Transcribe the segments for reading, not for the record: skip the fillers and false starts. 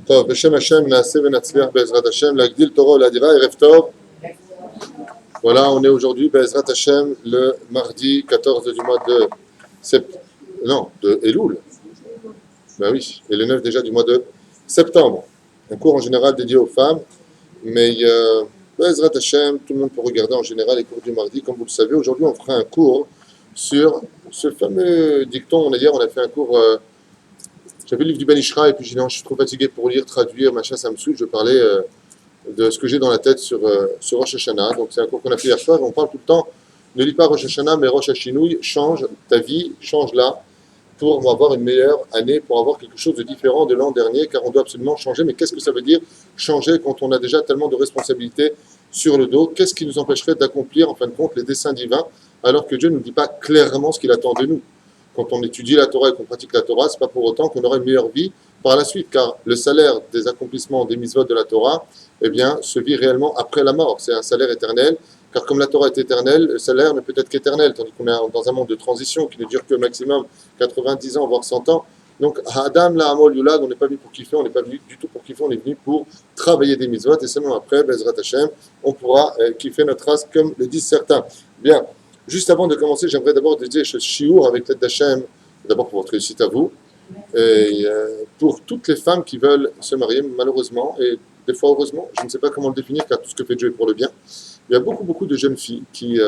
טוב, בשם השם נעשה ונצליח בעזרת השם להגדיל תורה ולאדירה, ערב טוב. Voilà, on est aujourd'hui, Be'ezrat Hashem, le mardi 14 du mois de de Elul. Ben oui, et le 9 déjà du mois de septembre. Un cours en général dédié aux femmes, mais Be'ezrat Hashem, tout le monde peut regarder en général les cours du mardi, comme vous le savez. Aujourd'hui, on fera un cours sur ce fameux dicton. Hier, on a fait un cours. J'avais le livre du Ben Ishra, et puis j'ai dit non, je suis trop fatigué pour lire, traduire, machin, ça me saoule. Je parlais de ce que j'ai dans la tête sur Rosh Hashanah. Donc c'est un cours qu'on a fait hier soir. On parle tout le temps, ne lis pas Rosh Hashanah, mais Rosh Hashinouï, change ta vie, change-la pour avoir une meilleure année, pour avoir quelque chose de différent de l'an dernier, car on doit absolument changer. Mais qu'est-ce que ça veut dire changer quand on a déjà tellement de responsabilités sur le dos? Qu'est-ce qui nous empêcherait d'accomplir en fin de compte les desseins divins, alors que Dieu ne nous dit pas clairement ce qu'il attend de nous? Quand on étudie la Torah et qu'on pratique la Torah, ce n'est pas pour autant qu'on aura une meilleure vie par la suite, car le salaire des accomplissements des mitzvot de la Torah, eh bien, se vit réellement après la mort. C'est un salaire éternel, car comme la Torah est éternelle, le salaire ne peut être qu'éternel, tandis qu'on est dans un monde de transition qui ne dure que maximum 90 ans, voire 100 ans. Donc, Adam, la Amol, Yulad, on n'est pas venu pour kiffer, on n'est pas venu du tout pour kiffer, on est venu pour travailler des mitzvot, et seulement après, Bezrat Hashem, on pourra kiffer notre race, comme le disent certains. Bien. Juste avant de commencer, j'aimerais d'abord dédier ce shiur avec l'aide d'Hachem, d'abord pour votre réussite à vous, et pour toutes les femmes qui veulent se marier, malheureusement, et des fois heureusement, je ne sais pas comment le définir, car tout ce que fait Dieu est pour le bien. Il y a beaucoup de jeunes filles qui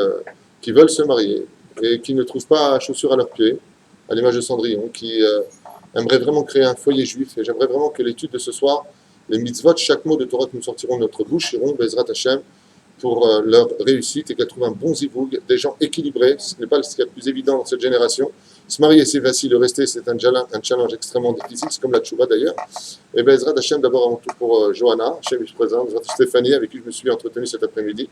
veulent se marier et qui ne trouvent pas chaussures à leurs pieds, à l'image de Cendrillon, qui aimeraient vraiment créer un foyer juif, et j'aimerais vraiment que l'étude de ce soir, les mitzvot, chaque mot de Torah que nous sortirons de notre bouche, iront Bezrat Hashem, pour leur réussite et qu'elles trouvent un bon zivoug, des gens équilibrés, ce n'est pas ce qu'il y a de plus évident dans cette génération. Se marier, c'est facile, le rester, c'est un challenge extrêmement difficile, c'est comme la tchouva d'ailleurs. Et Bezrat Hashem, d'abord avant tout pour Johanna, Hashem est présent, Stéphanie, avec qui je me suis entretenu cet après-midi,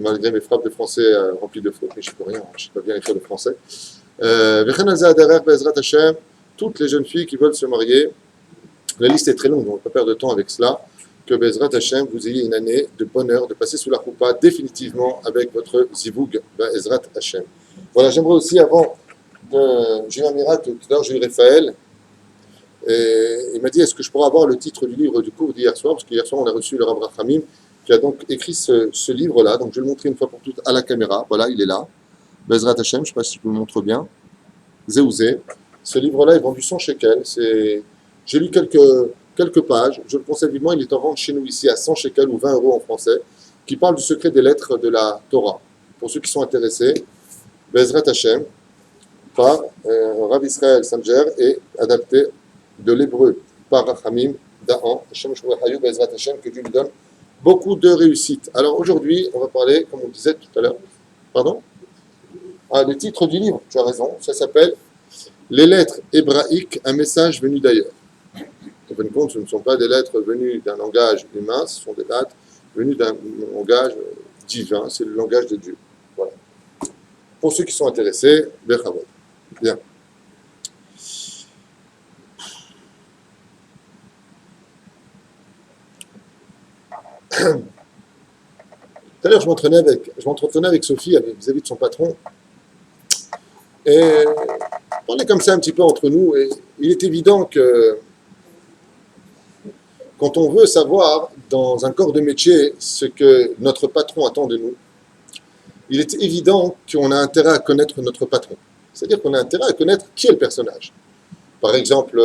malgré mes frappes de français remplies de fautes, mais je ne peux rien, je ne sais pas bien écrire le français. Bezrat Hashem, toutes les jeunes filles qui veulent se marier, la liste est très longue, on ne va pas perdre de temps avec cela. Que Bezrat Hashem, vous ayez une année de bonheur, de passer sous la choupa définitivement avec votre zivoug, Bezrat Hashem. Voilà, j'aimerais aussi, avant, j'ai eu un miracle, tout à l'heure j'ai eu Raphaël, et il m'a dit, est-ce que je pourrais avoir le titre du livre du cours d'hier soir, parce qu'hier soir on a reçu le Rav Rachamim, qui a donc écrit ce livre-là, donc je vais le montrer une fois pour toutes à la caméra, voilà, il est là, Bezrat Hashem, je ne sais pas si je vous le montre bien, Zéouzé, ce livre-là est vendu 100 shekels, j'ai lu quelques pages, je le conseille vivement, il est en vente chez nous ici à 100 shekels ou 20 € en français, qui parle du secret des lettres de la Torah. Pour ceux qui sont intéressés, Bezrat Hashem, par Rav Israël Sanger et adapté de l'hébreu par Rachamim Da'an, Hashem Shmuel Bezrat Hashem, que Dieu lui donne beaucoup de réussite. Alors aujourd'hui, on va parler, comme on disait tout à l'heure, pardon, le titre du livre, tu as raison, ça s'appelle Les lettres hébraïques, un message venu d'ailleurs. En fin de compte, ce ne sont pas des lettres venues d'un langage humain, ce sont des lettres venues d'un langage divin, c'est le langage de Dieu. Voilà. Pour ceux qui sont intéressés, Bechavod. Bien. Tout à l'heure, je m'entretenais avec Sophie vis-à-vis de son patron, et on parlait comme ça un petit peu entre nous, et il est évident que quand on veut savoir, dans un corps de métier, ce que notre patron attend de nous, il est évident qu'on a intérêt à connaître notre patron. C'est-à-dire qu'on a intérêt à connaître qui est le personnage. Par exemple,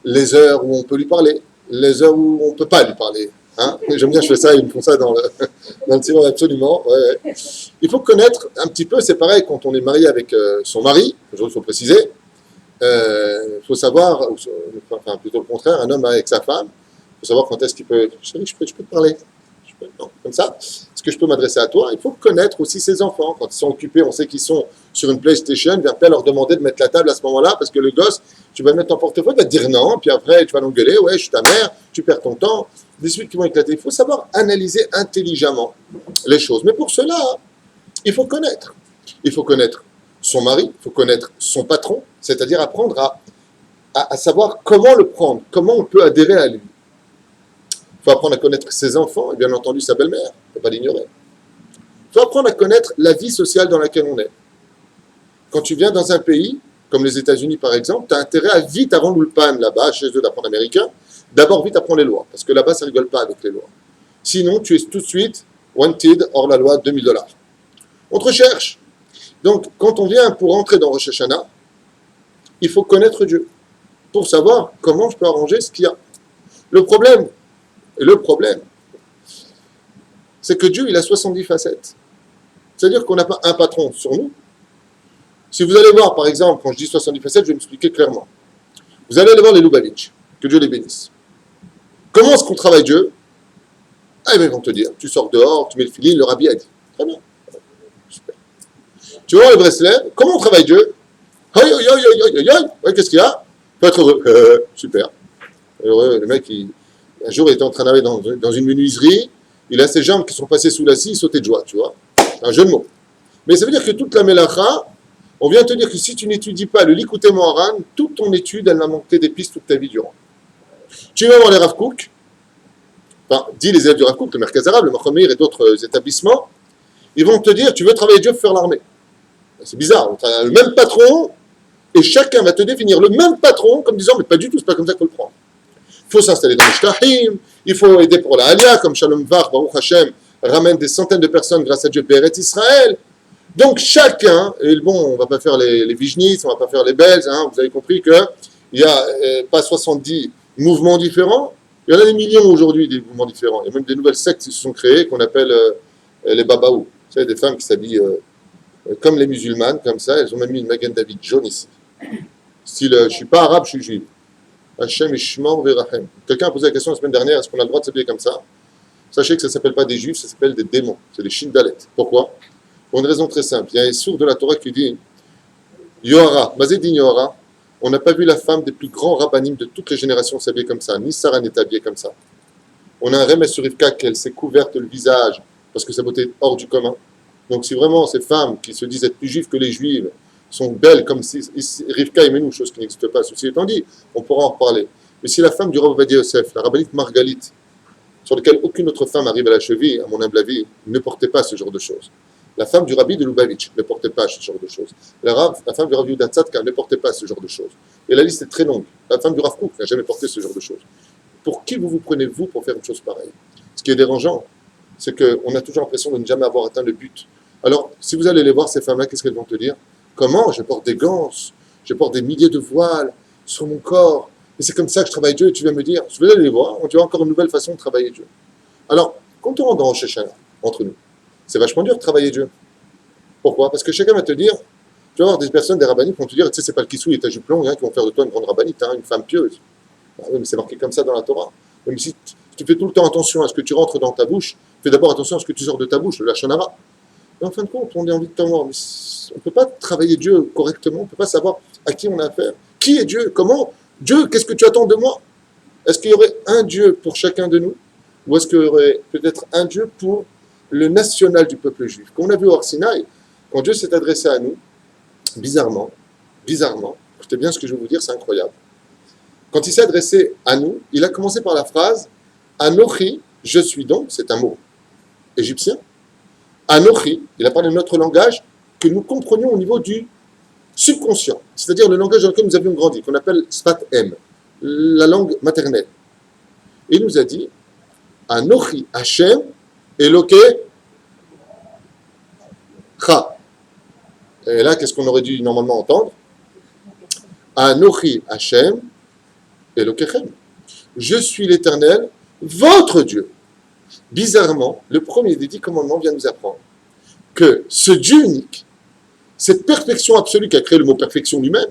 les heures où on peut lui parler, les heures où on ne peut pas lui parler. Hein? J'aime bien, je fais ça, ils me font ça dans le tirage absolument. Ouais. Il faut connaître un petit peu, c'est pareil quand on est marié avec son mari, il faut préciser. Il faut savoir, enfin plutôt le contraire, un homme avec sa femme, il faut savoir quand est-ce qu'il peut, chérie, je peux te parler, non, comme ça, est-ce que je peux m'adresser à toi? Il faut connaître aussi ses enfants, quand ils sont occupés, on sait qu'ils sont sur une PlayStation, il ne va pas leur demander de mettre la table à ce moment-là, parce que le gosse, tu vas mettre ton portefeuille, il va te dire non, puis après tu vas l'engueuler, ouais, je suis ta mère, tu perds ton temps, des suites qui vont éclater. Il faut savoir analyser intelligemment les choses, mais pour cela, il faut connaître son mari, il faut connaître son patron, c'est-à-dire apprendre à savoir comment le prendre, comment on peut adhérer à lui. Il faut apprendre à connaître ses enfants et bien entendu sa belle-mère, il ne faut pas l'ignorer. Il faut apprendre à connaître la vie sociale dans laquelle on est. Quand tu viens dans un pays, comme les États-Unis par exemple, tu as intérêt à vite avant l'ulpan là-bas, chez eux d'apprendre américain, d'abord vite apprendre les lois, parce que là-bas ça rigole pas avec les lois. Sinon, tu es tout de suite wanted, hors la loi, $2000. On te recherche. Donc, quand on vient pour entrer dans Rosh Hashanah, il faut connaître Dieu pour savoir comment je peux arranger ce qu'il y a. Le problème, c'est que Dieu, il a 70 facettes. C'est-à-dire qu'on n'a pas un patron sur nous. Si vous allez voir, par exemple, quand je dis 70 facettes, je vais m'expliquer clairement. Vous allez aller voir les Lubavitch, que Dieu les bénisse. Comment est-ce qu'on travaille Dieu? Ah, ils vont te dire, tu sors dehors, tu mets le filet, le rabbi a dit. Très bien. Super. Tu vois, le Breslev, comment on travaille Dieu? Ouais, qu'est-ce qu'il y a? Faut être heureux. Super. Heureux, le mec, un jour, il était en train d'aller dans une menuiserie, il a ses jambes qui sont passées sous la scie, il sautait de joie, tu vois. C'est un jeu de mots. Mais ça veut dire que toute la mélacha, on vient te dire que si tu n'étudies pas le Likutei Moharan, toute ton étude, elle va manquer d'épices toute ta vie durant. Tu vas voir les Rav Kook, enfin, dis les élèves du Rav Kook, le Merkaz Arabe, le Machon Meir et d'autres établissements, ils vont te dire, tu veux travailler Dieu, faut faire l'armée. C'est bizarre, on a le même patron, et chacun va te définir le même patron, comme disant, mais pas du tout, c'est pas comme ça qu'il faut le prendre. Il faut s'installer dans le Shtahim, il faut aider pour la Aliyah, comme Shalom Var, Baruch Hashem, ramène des centaines de personnes grâce à Dieu, Béret Israël. Donc chacun, et bon, on ne va pas faire les Vijnis, on ne va pas faire les Belges, hein, vous avez compris qu'il n'y a pas 70 mouvements différents, il y en a des millions aujourd'hui, des mouvements différents. Il y a même des nouvelles sectes qui se sont créées, qu'on appelle les Babaou. Vous savez, des femmes qui s'habillent comme les musulmanes, comme ça, elles ont même mis une Magen David jaune ici. Style, je ne suis pas arabe, je suis juif. Hashem Ishmor Verachem. Quelqu'un a posé la question la semaine dernière, est-ce qu'on a le droit de s'habiller comme ça? Sachez que ça ne s'appelle pas des juifs, ça s'appelle des démons. C'est des Shindalet. Pourquoi? Pour une raison très simple. Il y a un sourd de la Torah qui dit Yohara, Mazé dit Yohara, on n'a pas vu la femme des plus grands rabbinim de toutes les générations s'habiller comme ça, ni Sarah n'est habillée comme ça. On a un remède sur Rivka qu'elle s'est couverte le visage parce que sa beauté est hors du commun. Donc si vraiment ces femmes qui se disent être plus juives que les juives sont belles comme si Rivka et Menou, chose qui n'existe pas, ceci étant dit, on pourra en reparler. Mais si la femme du Rav Ovadia Yosef, la rabbinite Margalit, sur laquelle aucune autre femme arrive à la cheville, à mon humble avis, ne portait pas ce genre de choses. La femme du rabbi de Lubavitch ne portait pas ce genre de choses. La femme du rabbi Yehuda Tzadka ne portait pas ce genre de choses. Et la liste est très longue. La femme du Rav Kook n'a jamais porté ce genre de choses. Pour qui vous prenez, vous, pour faire une chose pareille? Ce qui est dérangeant, c'est qu'on a toujours l'impression de ne jamais avoir atteint le but. Alors, si vous allez les voir, ces femmes-là, qu'est-ce qu'elles vont te dire? Comment? Je porte des gants, je porte des milliers de voiles sur mon corps, et c'est comme ça que je travaille Dieu, et tu vas me dire, je vais aller les voir, on te voit encore une nouvelle façon de travailler Dieu. Alors, quand on rentre dans Rosh Hashanah, entre nous, c'est vachement dur de travailler Dieu. Pourquoi? Parce que chacun va te dire, tu vas avoir des personnes, des rabbinites qui vont te dire, tu sais, c'est pas le kissou et ta jupe longue qui vont faire de toi une grande rabbinite, une femme pieuse. Ah oui, mais c'est marqué comme ça dans la Torah. Même si tu fais tout le temps attention à ce que tu rentres dans ta bouche, fais d'abord attention à ce que tu sors de ta bouche, le lachon hara. Mais en fin de compte, on a envie de t'en mais on ne peut pas travailler Dieu correctement, on ne peut pas savoir à qui on a affaire. Qui est Dieu? Comment? Dieu, qu'est-ce que tu attends de moi? Est-ce qu'il y aurait un Dieu pour chacun de nous? Ou est-ce qu'il y aurait peut-être un Dieu pour le national du peuple juif? Comme on a vu au Har Sinaï, quand Dieu s'est adressé à nous, bizarrement, écoutez bien ce que je vais vous dire, c'est incroyable. Quand il s'est adressé à nous, il a commencé par la phrase « Anochi, je suis donc », c'est un mot égyptien. Anochi, il a parlé de notre langage que nous comprenions au niveau du subconscient, c'est-à-dire le langage dans lequel nous avions grandi, qu'on appelle Sfat M, la langue maternelle. Et il nous a dit Anochi Hashem Eloke Cha. Et là, qu'est-ce qu'on aurait dû normalement entendre? Anochi Hashem Elokechem. Je suis l'Éternel, votre Dieu. Bizarrement, le premier des 10 commandements vient nous apprendre que ce Dieu unique, cette perfection absolue qui a créé le mot perfection lui-même,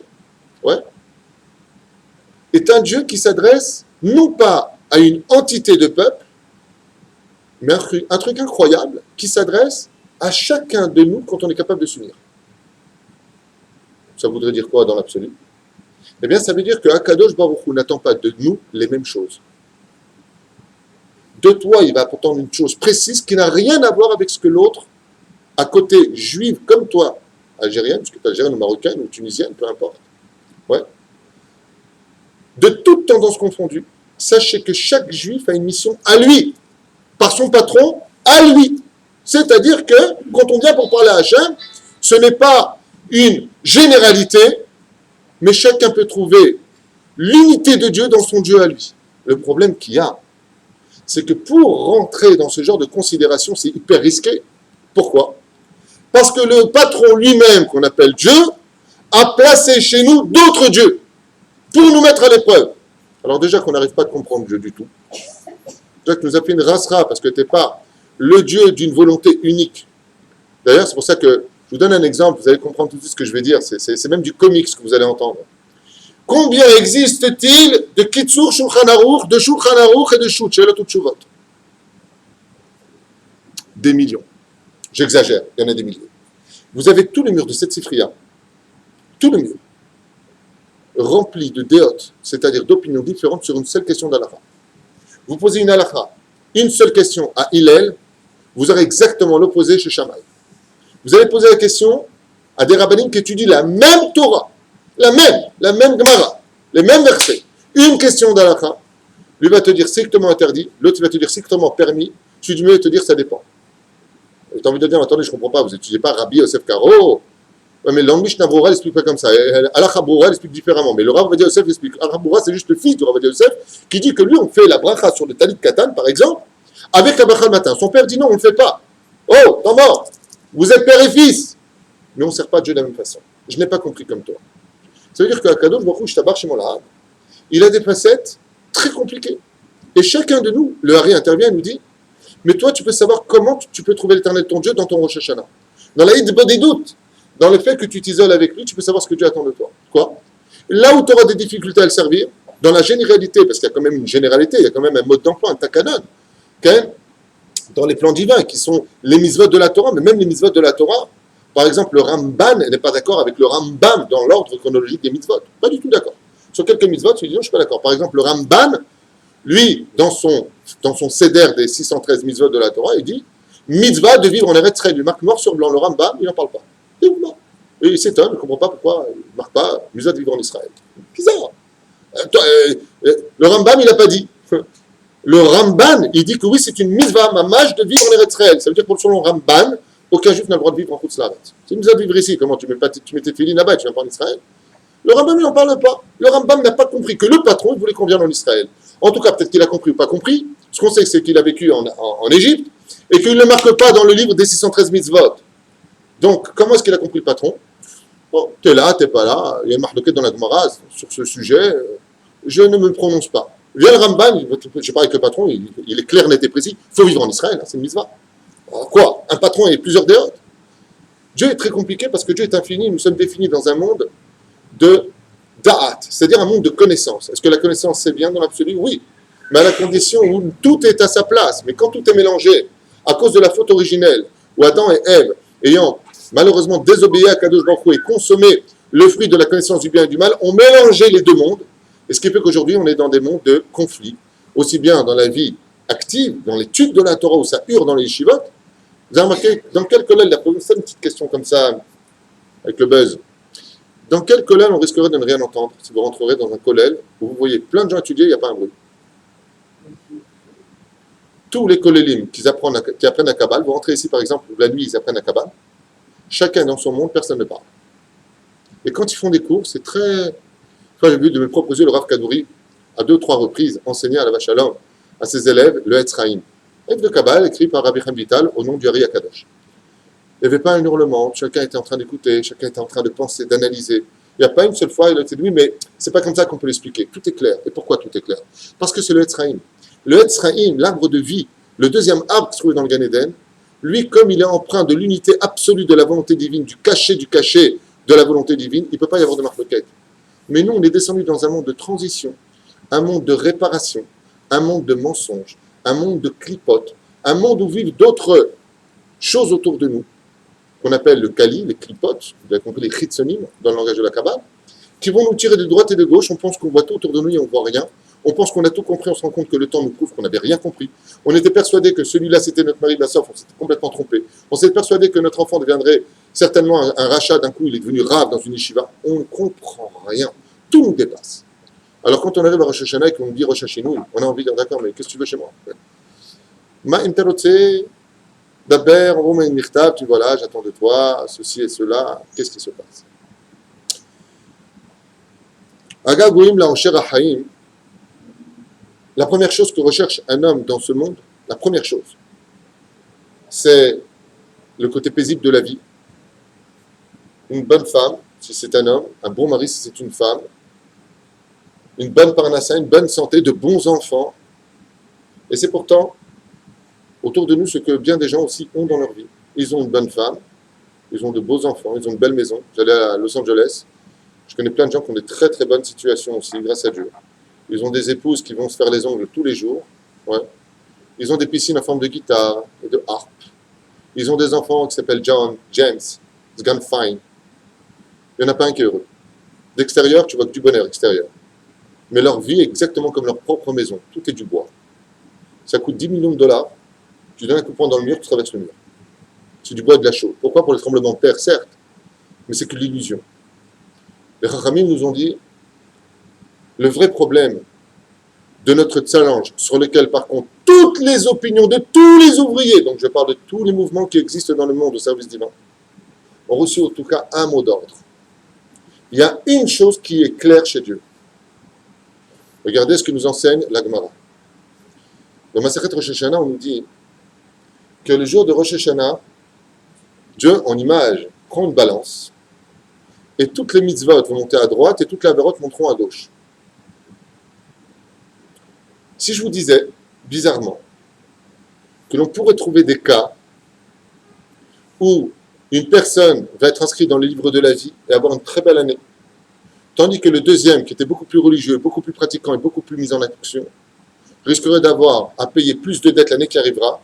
est un Dieu qui s'adresse non pas à une entité de peuple, mais un truc incroyable qui s'adresse à chacun de nous quand on est capable de s'unir. Ça voudrait dire quoi dans l'absolu? Eh bien, ça veut dire que Akadosh Baruch Hu n'attend pas de nous les mêmes choses. De toi, il va attendre une chose précise qui n'a rien à voir avec ce que l'autre, à côté juive comme toi, algérienne, parce que tu es algérienne ou marocaine ou tunisienne, peu importe. De toutes tendances confondues, sachez que chaque juif a une mission à lui, par son patron, à lui. C'est-à-dire que, quand on vient pour parler à Hachem, ce n'est pas une généralité, mais chacun peut trouver l'unité de Dieu dans son Dieu à lui. Le problème qu'il y a, c'est que pour rentrer dans ce genre de considération, c'est hyper risqué. Pourquoi? Parce que le patron lui-même, qu'on appelle Dieu, a placé chez nous d'autres dieux pour nous mettre à l'épreuve. Alors déjà qu'on n'arrive pas à comprendre Dieu du tout. Déjà que nous a fait une rasera parce que tu n'es pas le Dieu d'une volonté unique. D'ailleurs, c'est pour ça que je vous donne un exemple, vous allez comprendre tout de suite ce que je vais dire. C'est même du comics que vous allez entendre. Combien existe-t-il de Kitsur Shulchan Aruch, de Shulchan Aruch et de Shelot Utshuvot? Des millions. J'exagère, il y en a des milliers. Vous avez tous les murs de cette Sifria, tous les murs, remplis de déotes, c'est-à-dire d'opinions différentes sur une seule question d'Alakha. Vous posez une Alakha, une seule question à Hillel, vous aurez exactement l'opposé chez Shammai. Vous allez poser la question à des rabbinim qui étudient la même Torah, la même Gemara, les mêmes versets. Une question d'Alakha, lui va te dire strictement interdit, l'autre va te dire strictement permis, celui du milieu va te dire ça dépend. Tu as envie de dire, attendez, je ne comprends pas, vous n'étudiez pas Rabbi Yosef Karo. Ouais, mais l'Amishna Broura, il explique pas comme ça. Alakha Broura, il explique différemment. Mais le Rav Ovadia Yosef explique. Alakha Broura, c'est juste le fils du Rav Ovadia Yosef qui dit que lui, on fait la bracha sur le talit katan, par exemple, avec la bracha le matin. Son père dit non, on ne le fait pas. Oh, t'es mort. Vous êtes père et fils. Mais on ne sert pas Dieu de la même façon. Je n'ai pas compris comme toi. Ça veut dire qu'à Kadosh Baruch Hu, Shtabar Shemon Lahab, il a des facettes très compliquées. Et chacun de nous, le Hari intervient et nous dit, mais toi, tu peux savoir comment tu peux trouver l'éternel ton Dieu dans ton Rosh Hashanah. Dans la Hid des doutes, dans le fait que tu t'isoles avec lui, tu peux savoir ce que Dieu attend de toi. Quoi? Là où tu auras des difficultés à le servir, dans la généralité, parce qu'il y a quand même une généralité, il y a quand même un mode d'emploi, un takanon, dans les plans divins, qui sont les mitzvot de la Torah, mais même les mitzvot de la Torah, par exemple, le Ramban n'est pas d'accord avec le Rambam dans l'ordre chronologique des mitzvot. Pas du tout d'accord. Sur quelques mitzvot, je dis non, je ne suis pas d'accord. Par exemple, le Ramban, lui, dans son céder des 613 mitzvot de la Torah, il dit mitzvah de vivre en Eretz Israël. Il marque noir sur blanc. Le Rambam, il n'en parle pas. Et il s'étonne, il ne comprend pas pourquoi il ne marque pas mitzvah de vivre en Israël. Bizarre. Le Rambam, il n'a pas dit. Le Ramban, il dit que oui, c'est une mitzvah mamash de vivre en Eretz Israël. Ça veut dire que selon Ramban, aucun juif n'a le droit de vivre en Chutz La'aretz. C'est une mitzvah de vivre ici. Comment tu mets tes filines là-bas, tu viens pas en Israël? Le Rambam, il n'en parle pas. Le Rambam n'a pas compris que le patron, il voulait qu'on vienne en Israël. En tout cas, peut-être qu'il a compris ou pas compris. Ce qu'on sait, c'est qu'il a vécu en Égypte et qu'il ne le marque pas dans le livre des 613 mitzvot. Donc, comment est-ce qu'il a compris le patron? Bon, t'es là, t'es pas là. Il y a une marloquette dans la Gemara sur ce sujet. Je ne me prononce pas. Vient le Ramban, je sais pas avec le patron, il est clair, net et précis. Il faut vivre en Israël, c'est une mitzvah. Alors, quoi? Un patron et plusieurs déotes? Dieu est très compliqué parce que Dieu est infini. Nous sommes définis dans un monde de da'at, c'est-à-dire un monde de connaissance. Est-ce que la connaissance c'est bien dans l'absolu? Oui, mais à la condition où tout est à sa place. Mais quand tout est mélangé, à cause de la faute originelle, où Adam et Ève, ayant malheureusement désobéi à Kadosh Baruch Hu et consommé le fruit de la connaissance du bien et du mal, ont mélangé les deux mondes, et ce qui fait qu'aujourd'hui on est dans des mondes de conflits, aussi bien dans la vie active, dans l'étude de la Torah où ça hurle dans les yeshivot. Vous avez remarqué, dans quel collège, il a posé une petite question comme ça, avec le buzz. Dans quel collège on risquerait de ne rien entendre si vous rentrerez dans un collège où vous voyez plein de gens étudier, il n'y a pas un bruit? Tous les collélim qui apprennent à Kabbale, vous rentrez ici par exemple, la nuit ils apprennent à Kabbale, chacun dans son monde, personne ne parle. Et quand ils font des cours, c'est très... Enfin, j'ai vu de mes propres yeux le Rav Kadouri, à 2 ou 3 reprises, enseigner à la Vache Shalom, à ses élèves, le Etz Chaim. Livre de Kabbale écrit par Rabbi Chaim Vital au nom du Hari Akadosh. Il n'y avait pas un hurlement, chacun était en train d'écouter, chacun était en train de penser, d'analyser. Il n'y a pas une seule fois, il a dit oui, mais c'est pas comme ça qu'on peut l'expliquer. Tout est clair. Et pourquoi tout est clair? Parce que c'est le Etz Chaim. Le Etz Chaim, l'arbre de vie, le deuxième arbre qui se trouve dans le Gan Eden, lui, comme il est empreint de l'unité absolue de la volonté divine, du cachet de la volonté divine, il ne peut pas y avoir de marloquette. Mais nous, on est descendu dans un monde de transition, un monde de réparation, un monde de mensonges, un monde de clipotes, un monde où vivent d'autres choses autour de nous, qu'on appelle le kali, les clipotes, vous avez compris les chitsonim dans le langage de la Kabbale, qui vont nous tirer de droite et de gauche. On pense qu'on voit tout autour de nous et on ne voit rien. On pense qu'on a tout compris, on se rend compte que le temps nous prouve qu'on n'avait rien compris. On était persuadé que celui-là c'était notre mari de la sorte, on s'était complètement trompé. On s'était persuadé que notre enfant deviendrait certainement un rachat, d'un coup il est devenu rave dans une yeshiva. On ne comprend rien. Tout nous dépasse. Alors quand on arrive à Rosh Hashanah et qu'on nous dit Rosh Hashanah, on a envie de dire d'accord, mais qu'est-ce que tu veux chez moi? Ma interrotse, d'abord, on met une mirtab, tu vois là, j'attends de toi, ceci et cela, qu'est-ce qui se passe? Aga goim la osher haïm. La première chose que recherche un homme dans ce monde, la première chose, c'est le côté paisible de la vie. Une bonne femme, si c'est un homme, un bon mari, si c'est une femme, une bonne parnassa, une bonne santé, de bons enfants. Et c'est pourtant autour de nous ce que bien des gens aussi ont dans leur vie. Ils ont une bonne femme, ils ont de beaux enfants, ils ont une belle maison. J'allais à Los Angeles, je connais plein de gens qui ont des très très bonnes situations aussi, grâce à Dieu. Ils ont des épouses qui vont se faire les ongles tous les jours. Ouais. Ils ont des piscines en forme de guitare et de harpe. Ils ont des enfants qui s'appellent John, James, Sgan Fine. Il n'y en a pas un qui est heureux. D'extérieur, tu vois que du bonheur extérieur. Mais leur vie est exactement comme leur propre maison. Tout est du bois. Ça coûte 10 millions de dollars. Tu donnes un coup de poing dans le mur, tu traverses le mur. C'est du bois et de la chaux. Pourquoi? Pour les tremblements de terre, certes. Mais c'est que l'illusion. Les Chachamim nous ont dit, le vrai problème de notre challenge, sur lequel par contre toutes les opinions de tous les ouvriers, donc je parle de tous les mouvements qui existent dans le monde au service divin, ont reçu en tout cas un mot d'ordre. Il y a une chose qui est claire chez Dieu. Regardez ce que nous enseigne la Gemara. Dans Masechet Rosh Hashanah, on nous dit que le jour de Rosh Hashanah, Dieu, en image, prend une balance et toutes les mitzvot vont monter à droite et toutes les avérotes monteront à gauche. Si je vous disais, bizarrement, que l'on pourrait trouver des cas où une personne va être inscrite dans les livres de la vie et avoir une très belle année, tandis que le deuxième, qui était beaucoup plus religieux, beaucoup plus pratiquant et beaucoup plus mis en action, risquerait d'avoir à payer plus de dettes l'année qui arrivera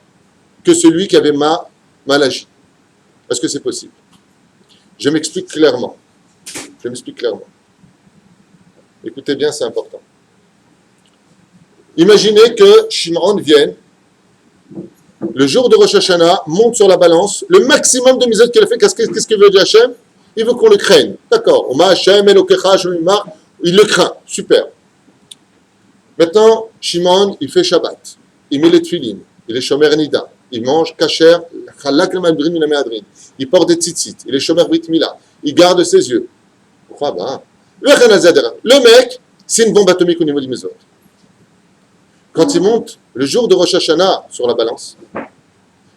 que celui qui avait mal agi. Est-ce que c'est possible? Je m'explique clairement. Écoutez bien, c'est important. Imaginez que Shimon vienne, le jour de Rosh Hashanah, monte sur la balance, le maximum de misère qu'il a fait. Qu'est-ce qu'il veut dire Hachem? Il veut qu'on le craigne. D'accord. Oma Hachem, Elokecha, Shemima, il le craint. Super. Maintenant, Shimon, il fait Shabbat. Il met les tefilin. Il est shomer nida. Il mange kasher, chalak le malbrin min me'adrin. Il porte des tzitzit. Il est shomer brit mila. Il garde ses yeux. Pourquoi? Le mec, c'est une bombe atomique au niveau du Mizot. Quand il monte le jour de Rosh Hashanah sur la balance,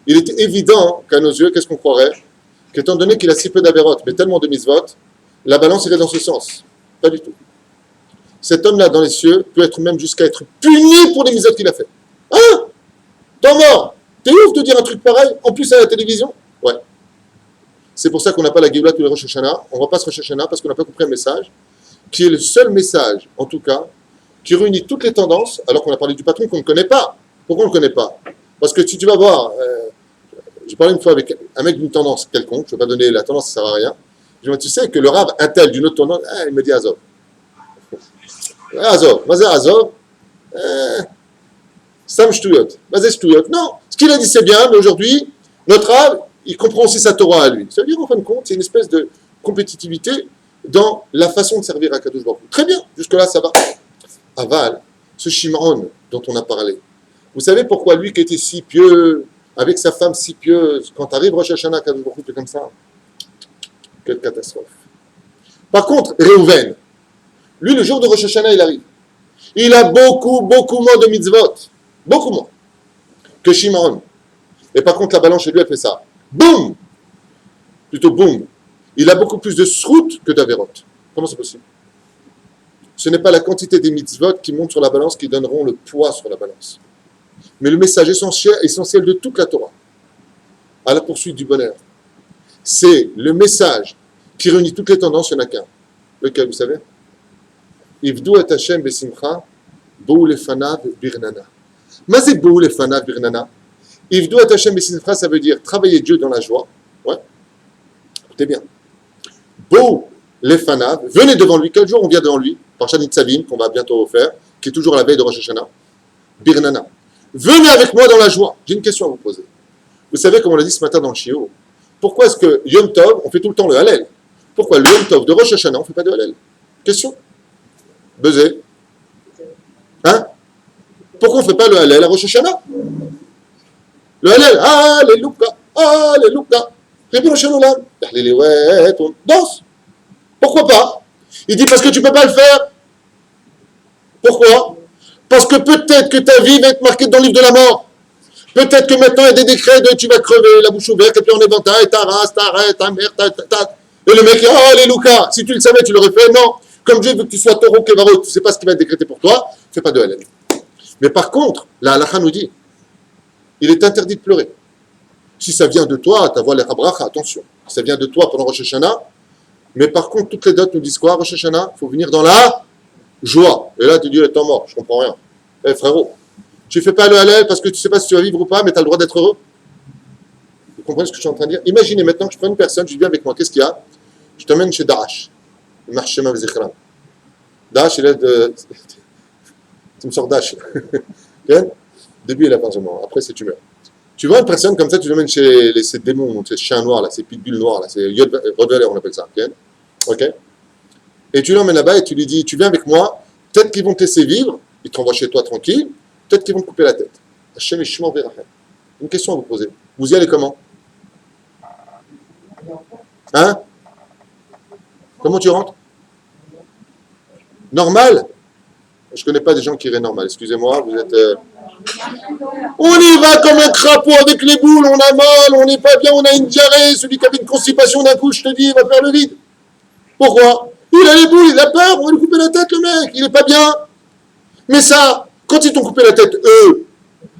il est évident qu'à nos yeux, qu'est-ce qu'on croirait? Qu'étant donné qu'il a si peu d'avérotes, mais tellement de misvot, la balance irait dans ce sens. Pas du tout. Cet homme-là, dans les cieux, peut être même jusqu'à être puni pour les misvot qu'il a fait. Hein? T'es mort? T'es ouf de dire un truc pareil, en plus à la télévision? Ouais. C'est pour ça qu'on n'a pas la Géoula tous les Rosh Hashanah. On ne va pas se Rosh Hashanah parce qu'on n'a pas compris un message, qui est le seul message, en tout cas, qui réunit toutes les tendances, alors qu'on a parlé du patron qu'on ne connaît pas. Pourquoi on ne le connaît pas? Parce que si tu vas voir, j'ai parlé une fois avec un mec d'une tendance quelconque, je ne vais pas donner la tendance, ça ne sert à rien. Je dis, tu sais que le rab un tel d'une autre tendance, il me dit Azov. Azov, vas-y Azov, Sam Shtuyot, vas-y Shtuyot. Non, ce qu'il a dit c'est bien, mais aujourd'hui, notre rab, il comprend aussi sa Torah à lui. Ça veut dire, en fin de compte, c'est une espèce de compétitivité dans la façon de servir à Kadosh Baruch Hu. Très bien, jusque-là, ça va. Aval, ce Shimon dont on a parlé. Vous savez pourquoi lui qui était si pieux, avec sa femme si pieuse, quand arrive Rosh Hashanah, Kadosh Baruch Hu, comme ça, quelle catastrophe. Par contre, Réhouven, lui, le jour de Rosh Hashanah, il arrive. Il a beaucoup moins de mitzvot. Beaucoup moins que Shimon. Et par contre, la balance chez lui, elle fait ça. Boum! Plutôt boum. Il a beaucoup plus de srout que d'averot. Comment c'est possible? Ce n'est pas la quantité des mitzvot qui montent sur la balance qui donneront le poids sur la balance. Mais le message essentiel de toute la Torah, à la poursuite du bonheur, c'est le message qui réunit toutes les tendances, il n'y en a qu'un. Lequel, vous savez? Ivdu et Hashem besimcha, bou lefanav birnana. Mais c'est bou lefanav birnana. Ivdu et Hashem besimcha, ça veut dire travailler Dieu dans la joie. Ouais. Écoutez bien. Bou lefanav, venez devant lui. Quel jour on vient devant lui? Par Shanit Savim, qu'on va bientôt faire, qui est toujours à la veille de Rosh Hashanah. Birnana. Venez avec moi dans la joie. J'ai une question à vous poser. Vous savez, comme on l'a dit ce matin dans le Shiur, pourquoi est-ce que Yom Tov, on fait tout le temps le Hallel? Pourquoi le Yom Tov de Rosh Hashanah, on ne fait pas de Hallel? Question. Buzzer. Hein? Pourquoi on ne fait pas le Hallel à Rosh Hashanah? Le Hallel, Alléluia, Alléluia. Ribono shel olam. Danse. Pourquoi pas? Il dit parce que tu ne peux pas le faire. Pourquoi? Parce que peut-être que ta vie va être marquée dans le livre de la mort. Peut-être que maintenant il y a des décrets de tu vas crever, la bouche ouverte, et puis en éventail, ta race, ta race, ta mère, ta. Et le mec dit, oh, alléluia, si tu le savais, tu l'aurais fait. Non, comme Dieu veut que tu sois taureau, kévaro, tu ne sais pas ce qui va être décrété pour toi, fais pas de halal. Mais par contre, la halakha nous dit, il est interdit de pleurer. Si ça vient de toi, ta voix les bracha, attention. Si ça vient de toi pendant Rosh Hashanah, mais par contre, toutes les dates nous disent quoi, Rosh Hashanah? Il faut venir dans la joie. Et là, tu dis, temps mort, je comprends rien. Eh frérot, tu ne fais pas le halal parce que tu ne sais pas si tu vas vivre ou pas, mais tu as le droit d'être heureux. Vous comprenez ce que je suis en train de dire? Imaginez maintenant que je prends une personne, je dis, viens avec moi, qu'est-ce qu'il y a? Je t'emmène chez Daesh. Daesh, il est de. Tu me sors Daesh. Début, il a largement. Après, c'est tumeur. Tu vois une personne comme ça, tu l'emmènes chez ces démons, ces chiens noirs, là, ces pitbulls noirs, là, ces Rottweiler, on appelle ça. Ok? Et tu l'emmènes là-bas et tu lui dis, tu viens avec moi, peut-être qu'ils vont te laisser vivre, ils te renvoient chez toi tranquille, peut-être qu'ils vont te couper la tête. Une question à vous poser. Vous y allez comment? Hein? Comment tu rentres? Normal? Je ne connais pas des gens qui iraient normal. Excusez-moi, vous êtes... On y va comme un crapaud avec les boules, on a mal, on n'est pas bien, on a une diarrhée. Celui qui avait une constipation d'un coup, je te dis, il va faire le vide. Pourquoi? Il a les boules, il a peur, on va lui couper la tête, le mec, il n'est pas bien. Mais ça, quand ils t'ont coupé la tête, eux,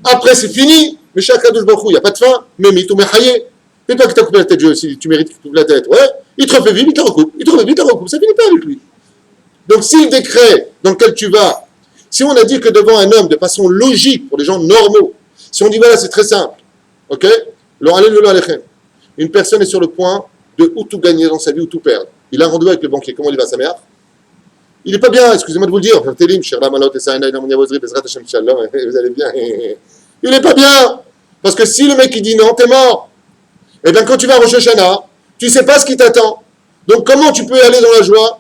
après c'est fini. Mais chaque douche barouille, il n'y a pas de fin. Mais il m'a haillé. C'est toi qui t'as coupé la tête, Dieu, si tu mérites qu'il te coupe la tête. Ouais, il te refait vivre, il te recoupe. Il te refait vivre, il te recoupe. Ça finit pas avec lui. Donc si le décret dans lequel tu vas, si on a dit que devant un homme, de façon logique, pour les gens normaux, si on dit voilà, c'est très simple, ok? Une personne est sur le point de ou tout gagner dans sa vie ou tout perdre. Il a un rendez-vous avec le banquier. Comment il va, sa mère? Il n'est pas bien, excusez-moi de vous le dire. Vous allez bien. Il n'est pas bien. Parce que si le mec il dit non, t'es mort. Et bien quand tu vas à Rosh Hashanah, tu ne sais pas ce qui t'attend. Donc comment tu peux aller dans la joie?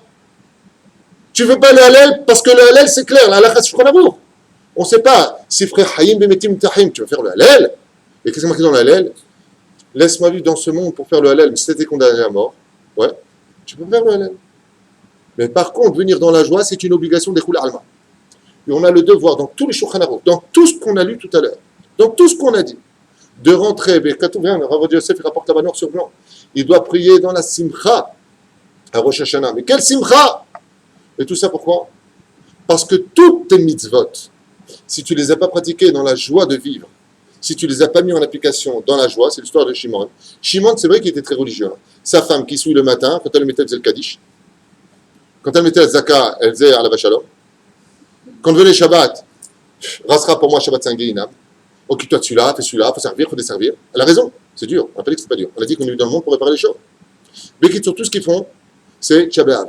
Tu ne veux pas le halal parce que le halal c'est clair, la halakha c'est amour. On ne sait pas. Si frère Hayim Bemetim Tahim, tu vas faire le halal. Et qu'est-ce qui est marqué dans le halal? Laisse-moi vivre dans ce monde pour faire le halal. Mais si tu étais condamné à mort, ouais, tu peux faire le halal. Mais par contre, venir dans la joie, c'est une obligation des Khul Alma. Et on a le devoir, dans tous les Shulchan Aruch, dans tout ce qu'on a lu tout à l'heure, dans tout ce qu'on a dit, de rentrer, quand on vient, Rav Yosef rapporte là-bas noir sur blanc, il doit prier dans la Simcha à Rosh Hashanah. Mais quelle Simcha? Et tout ça pourquoi? Parce que toutes tes mitzvot, si tu ne les as pas pratiquées dans la joie de vivre, si tu ne les as pas mis en application dans la joie, c'est l'histoire de Shimon. Shimon, c'est vrai qu'il était très religieux. Sa femme qui souille le matin, quand elle le mettait, elle faisait le Kaddish. Quand elle mettait la Zaka, elle faisait Alav Shalom. Quand venait Shabbat, Rasra pour moi Shabbat Sanguinam. Occupe-toi de celui-là, fais celui-là, faut servir, faut desservir. Elle a raison, c'est dur. On n'a pas dit que c'est pas dur. On a dit qu'on est venu dans le monde pour réparer les choses. Mais qui sur tout ce qu'ils font, c'est Tchabéav.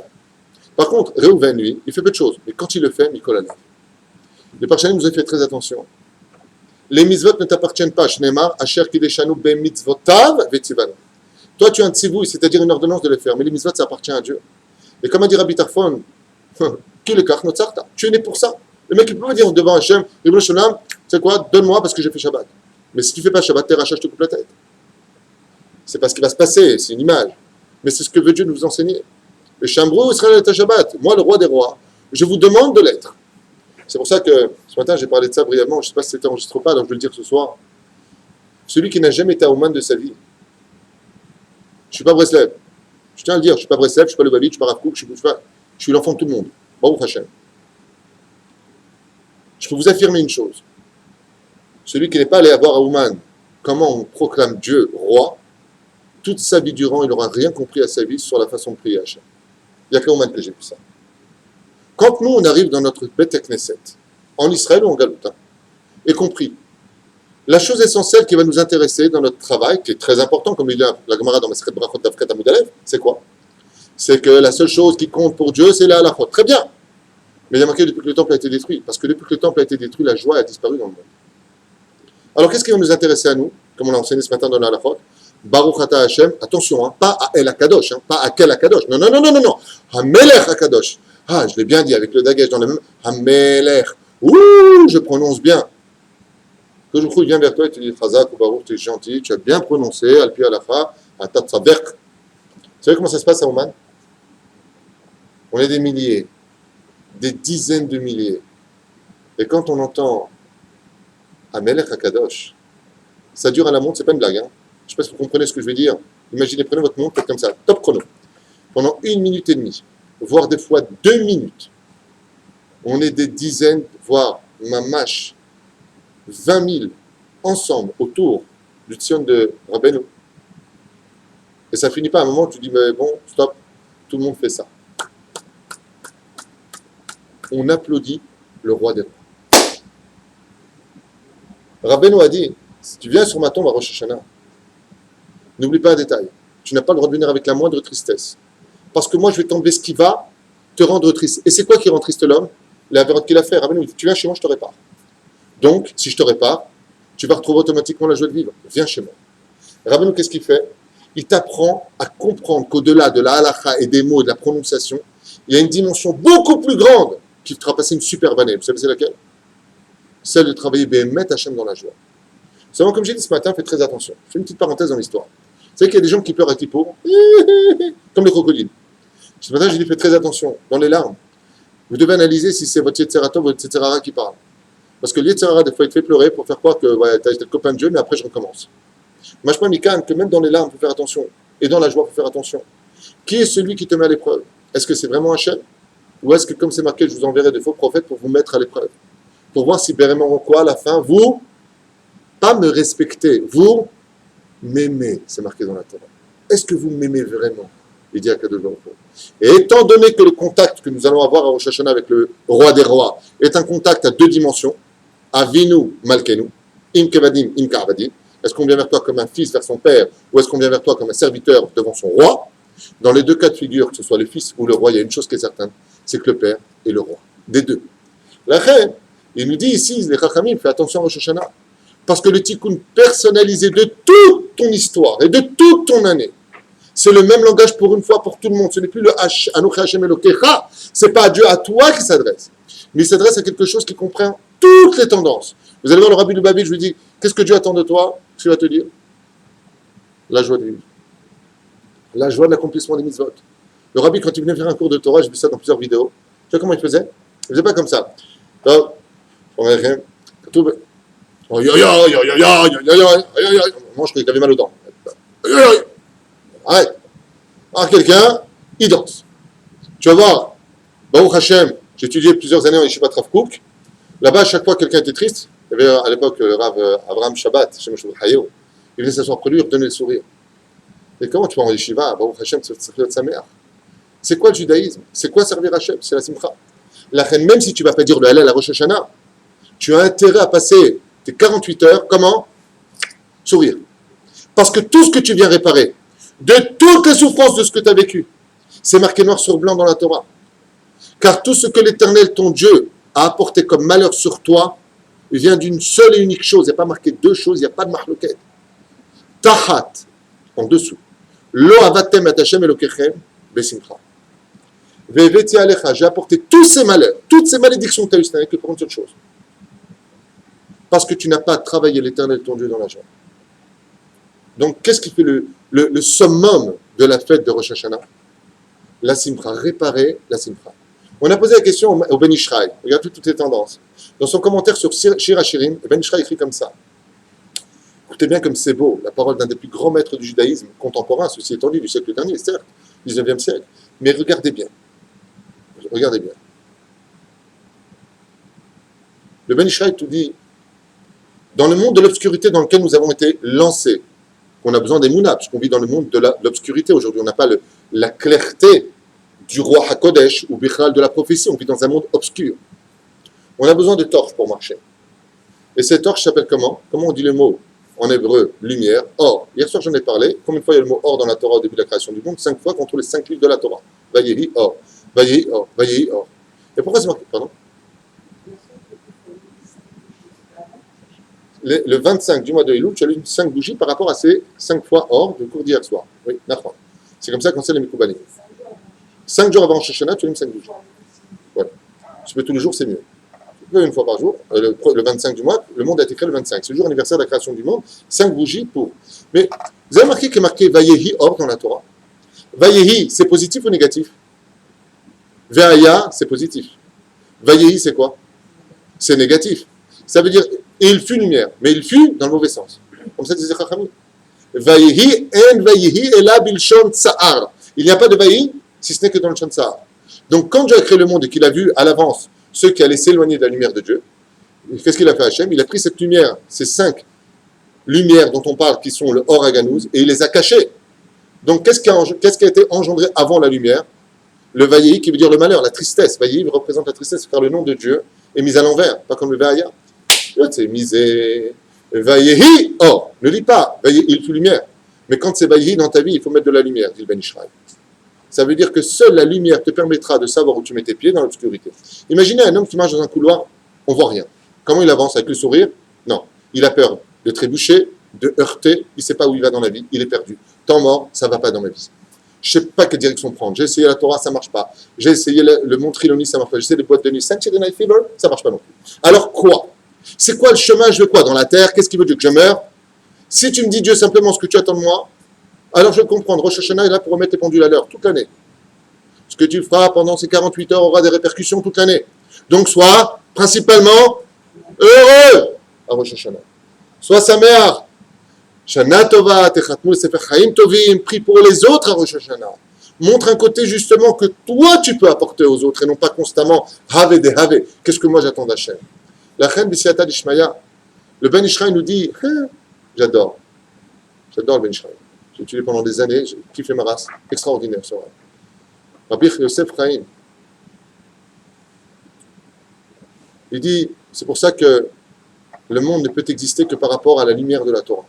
Par contre, Réhouven, lui, il fait peu de choses. Mais quand il le fait, Mikol Alav. Les Parchanim nous ont fait très attention. Les mitzvot ne t'appartiennent pas. Shneimar, Asher Kideshanu be mitzvotav vetzivanu. Toi, tu as un tzivouï, c'est-à-dire une ordonnance de le faire. Mais les mitzvot, ça appartient à Dieu. Et comme a dit Rabbi Tarfon, tu es né pour ça. Le mec, il peut pas dire devant Hachem, c'est quoi, donne-moi parce que j'ai fait Shabbat. Mais si tu fais pas Shabbat, t'es rachat, je te coupe la tête. C'est pas ce qui va se passer, c'est une image. Mais c'est ce que veut Dieu nous enseigner. Le Shambrou Israël est à Shabbat. Moi, le roi des rois, je vous demande de l'être. C'est pour ça que ce matin, j'ai parlé de ça brièvement. Je ne sais pas si c'était enregistré ou pas, donc je vais le dire ce soir. Celui qui n'a jamais été à Ouman de sa vie. Je ne suis pas Breslev. Je tiens à le dire, je ne suis pas Breslev, je ne suis pas le Babit, je ne suis pas Rav Kook, je suis l'enfant de tout le monde. Baruch Hashem. Je peux vous affirmer une chose. Celui qui n'est pas allé voir à Ouman comment on proclame Dieu roi, toute sa vie durant, il n'aura rien compris à sa vie sur la façon de prier Hachem. Il n'y a qu'à Ouman que j'ai vu ça. Quand nous, on arrive dans notre Beth Knesset, en Israël ou en Galouta, et compris, la chose essentielle qui va nous intéresser dans notre travail, qui est très important, comme il dit la Gemara dans Masechet Brachot Tafket Amud Aleph, c'est quoi? C'est que la seule chose qui compte pour Dieu, c'est la halachot. Très bien. Mais il y a marqué depuis que le temple a été détruit. Parce que depuis que le temple a été détruit, la joie a disparu dans le monde. Alors qu'est-ce qui va nous intéresser à nous, comme on l'a enseigné ce matin dans la halachot? Baruch Ata Hashem, attention, pas à El Akadosh, pas à quel Akadosh. Non, non, non, non, non, non. Hamelech Akadosh. Ah, je l'ai bien dit avec le dagesh dans le même. Hamelech. Ouh, je prononce bien. Que je viens vers toi et te dis Chazak ou Baruch, tu es gentil, tu as bien prononcé, Alpi Alacha, Atatzaverk. Vous savez comment ça se passe à Oman? On est des milliers, des dizaines de milliers. Et quand on entend Amelech Hakadosh, ça dure à la montre, c'est pas une blague. Hein. Je ne sais pas si vous comprenez ce que je veux dire. Imaginez, prenez votre montre, faites comme ça, top chrono. Pendant 1 minute et demie, voire des fois 2 minutes, on est des dizaines, voire ma mâche, 20 000 ensemble autour du Tzion de Rabbeinu. Et ça finit pas à un moment où tu dis, mais bon, stop, tout le monde fait ça. On applaudit le roi des rois. Rabbeinu a dit, si tu viens sur ma tombe à Rosh Hashanah, n'oublie pas un détail, tu n'as pas le droit de venir avec la moindre tristesse. Parce que moi, je vais t'enlever ce qui va te rendre triste. Et c'est quoi qui rend triste l'homme? La vérité qu'il a fait. Rabbeinu dit, tu viens chez moi, je te répare. Donc, si je te répare, tu vas retrouver automatiquement la joie de vivre. Viens chez moi. Rabbeinu, qu'est-ce qu'il fait? Il t'apprend à comprendre qu'au-delà de la halakha et des mots et de la prononciation, il y a une dimension beaucoup plus grande qui te fera passer une superbe année. Vous savez c'est laquelle? Celle de travailler Béhémet Hachem dans la joie. Seulement, comme j'ai dit ce matin, faites très attention. Je fais une petite parenthèse dans l'histoire. Vous savez qu'il y a des gens qui pleurent à Kippour, comme les crocodiles. Ce matin, j'ai dit faites très attention. Dans les larmes, vous devez analyser si c'est votre Yetzerara ou votre Yetzerara qui parle. Parce que le Yetzerara, des fois, il te fait pleurer pour faire croire que ouais, tu as été le copain de Dieu, mais après, je recommence. Moi, je pense, Mikan, que même dans les larmes, il faut faire attention. Et dans la joie, il faut faire attention. Qui est celui qui te met à l'épreuve? Est-ce que c'est vraiment Hachem? Ou est-ce que, comme c'est marqué, je vous enverrai des faux prophètes pour vous mettre à l'épreuve? Pour voir si vraiment quoi, à la fin, vous, pas me respectez, vous m'aimez. C'est marqué dans la Torah. Est-ce que vous m'aimez vraiment? Il dit à Kadosh Baruch Hu. Et étant donné que le contact que nous allons avoir à Rosh Hashanah avec le roi des rois est un contact à 2 dimensions, Avinu Malkenu, Im Kevadim, Im Ka'avadim, est-ce qu'on vient vers toi comme un fils vers son père, ou est-ce qu'on vient vers toi comme un serviteur devant son roi? Dans les 2 cas de figure, que ce soit le fils ou le roi, il y a une chose qui est certaine, c'est que le père est le roi. Des 2. La reine, il nous dit ici, les Chachamim, fais attention à Rosh Hashanah. Parce que le tikkun personnalisé de toute ton histoire et de toute ton année, c'est le même langage pour une fois pour tout le monde. Ce n'est plus le H, Anochi Hashem Elokecha. Ce n'est pas à Dieu, à toi qui s'adresse. Mais il s'adresse à quelque chose qui comprend toutes les tendances. Vous allez voir le Rabbi de Babil, je lui dis, qu'est-ce que Dieu attend de toi? Qu'est-ce qu'il va te dire? La joie de vivre. La joie de l'accomplissement des mitzvot. Le Rabbi, quand il venait faire un cours de Torah, j'ai vu ça dans plusieurs vidéos. Tu vois comment il faisait? Il ne faisait pas comme ça. Moi, je croyais qu'il avait mal aux dents. Arrête. Alors, quelqu'un, il danse. Tu vas voir, Baruch Hashem, j'ai étudié plusieurs années en Yeshivat Rav Kook. Là-bas, à chaque fois que quelqu'un était triste, il y avait à l'époque le Rav Abraham Shabbat, il venait s'asseoir près de lui, il redonnait le sourire. Et comment tu vas en Yeshiva, Baruch Hashem, c'est sa mère? C'est quoi le judaïsme? C'est quoi servir Hashem? C'est la simcha. Même si tu ne vas pas dire le Hallel à Rosh Hashanah, tu as intérêt à passer tes 48 heures, comment? Sourire. Parce que tout ce que tu viens réparer, de toutes les souffrances de ce que tu as vécu, c'est marqué noir sur blanc dans la Torah. Car tout ce que l'Éternel, ton Dieu, a apporté comme malheur sur toi, vient d'une seule et unique chose. Il n'y a pas marqué 2 choses, il n'y a pas de marloquette. Tahat, en dessous. Lo avatem et Hashem elokechem besimcha. Veveti alecha, j'ai apporté tous ces malheurs, toutes ces malédictions que tu as eues, ce n'est que pour une seule chose. Parce que tu n'as pas travaillé l'Éternel, ton Dieu, dans la joie. Donc, qu'est-ce qui fait le summum de la fête de Rosh Hashanah? La simcha, réparer la simcha. On a posé la question au Ben Ishraï, regardez toutes les tendances. Dans son commentaire sur Shir HaShirim, Ben Ishraï écrit comme ça. Écoutez bien comme c'est beau, la parole d'un des plus grands maîtres du judaïsme contemporain, ceci étant dit, du siècle dernier, certes, 19e siècle. Mais regardez bien. Regardez bien. Le Ben Ishraï tout dit, dans le monde de l'obscurité dans lequel nous avons été lancés, qu'on a besoin des Mouna, puisqu'on vit dans le monde de l'obscurité aujourd'hui, on n'a pas la clarté du roi HaKodesh ou Bichal de la prophétie, on vit dans un monde obscur. On a besoin de torches pour marcher. Et ces torches s'appellent comment? Comment on dit le mot en hébreu? Lumière, or. Hier soir j'en ai parlé. Combien de fois il y a le mot or dans la Torah au début de la création du monde? 5 fois contre les 5 livres de la Torah. Vayehi, or. Vayehi, or. Vayehi, or. Et pourquoi c'est marqué? Pardon? Le 25 du mois de Elul, tu allumes 5 bougies par rapport à ces 5 fois or du cours d'hier soir. Oui, d'accord. C'est comme ça qu'on sait les Mikoubanim. 5 jours avant Rosh Hashanah, tu allumes 5 bougies. Voilà. Tu peux tous les jours, c'est mieux. Tu peux une fois par jour. Le 25 du mois, le monde a été créé le 25. C'est le jour anniversaire de la création du monde. 5 bougies pour. Mais vous avez remarqué qu'il est marqué Vayehi or dans la Torah. Vayehi, c'est positif ou négatif? Ve'aya, c'est positif. Vayehi, c'est quoi? c'est négatif. Ça veut dire, et il fut lumière, mais il fut dans le mauvais sens. Comme ça disait Chachamim. Vayihi en vayihi ela bilshon tsa'ar. Il n'y a pas de vayihi si ce n'est que dans le shon tsa'ar. Donc quand Dieu a créé le monde et qu'il a vu à l'avance ceux qui allaient s'éloigner de la lumière de Dieu, qu'est-ce qu'il a fait Hachem? Il a pris cette lumière, ces 5 lumières dont on parle, qui sont le Or Haganouz, et il les a cachées. Donc qu'est-ce qui a été engendré avant la lumière? Le vayihi qui veut dire le malheur, la tristesse. Vayihi représente la tristesse car le nom de Dieu est mis à l'envers, pas comme le Vaya. C'est misé. Vayihi, or, ne lis pas, vayihi, il fut lumière. Mais quand c'est vayihi dans ta vie, il faut mettre de la lumière, dit le Ben Ishraï. Ça veut dire que seule la lumière te permettra de savoir où tu mets tes pieds dans l'obscurité. Imaginez un homme qui marche dans un couloir, on ne voit rien. Comment il avance avec le sourire? Non. Il a peur de trébucher, de heurter, il ne sait pas où il va dans la vie, il est perdu. Temps mort, ça ne va pas dans ma vie. Je ne sais pas quelle direction prendre. J'ai essayé la Torah, ça ne marche pas. J'ai essayé le Mont Trilonie, ça ne marche pas. J'ai essayé les boîtes de nuit, Saturday Night Fever, ça ne marche pas non plus. Alors quoi? C'est quoi le chemin? Je veux quoi? Dans la terre? Qu'est-ce qu'il veut Dieu? Que je meure? Si tu me dis Dieu simplement ce que tu attends de moi, alors je vais comprendre. Rosh Hashanah est là pour remettre les pendules à l'heure toute l'année. Ce que tu feras pendant ces 48 heures aura des répercussions toute l'année. Donc sois principalement heureux à Rosh Hashanah. Sois Sameach. Shana Tova, Techatmul Sefer Chaim Tovim, prie pour les autres à Rosh Hashanah. Montre un côté justement que toi tu peux apporter aux autres et non pas constamment Have de Have. Qu'est-ce que moi j'attends d'Hachem? La reine Bisiata d'Ishmaïa, le Ben Ishraï nous dit, j'adore le Ben Ishraï. J'ai étudié pendant des années, je kiffe ma race, extraordinaire ce rêve. Rabbi Yosef Chaim, il dit, c'est pour ça que le monde ne peut exister que par rapport à la lumière de la Torah.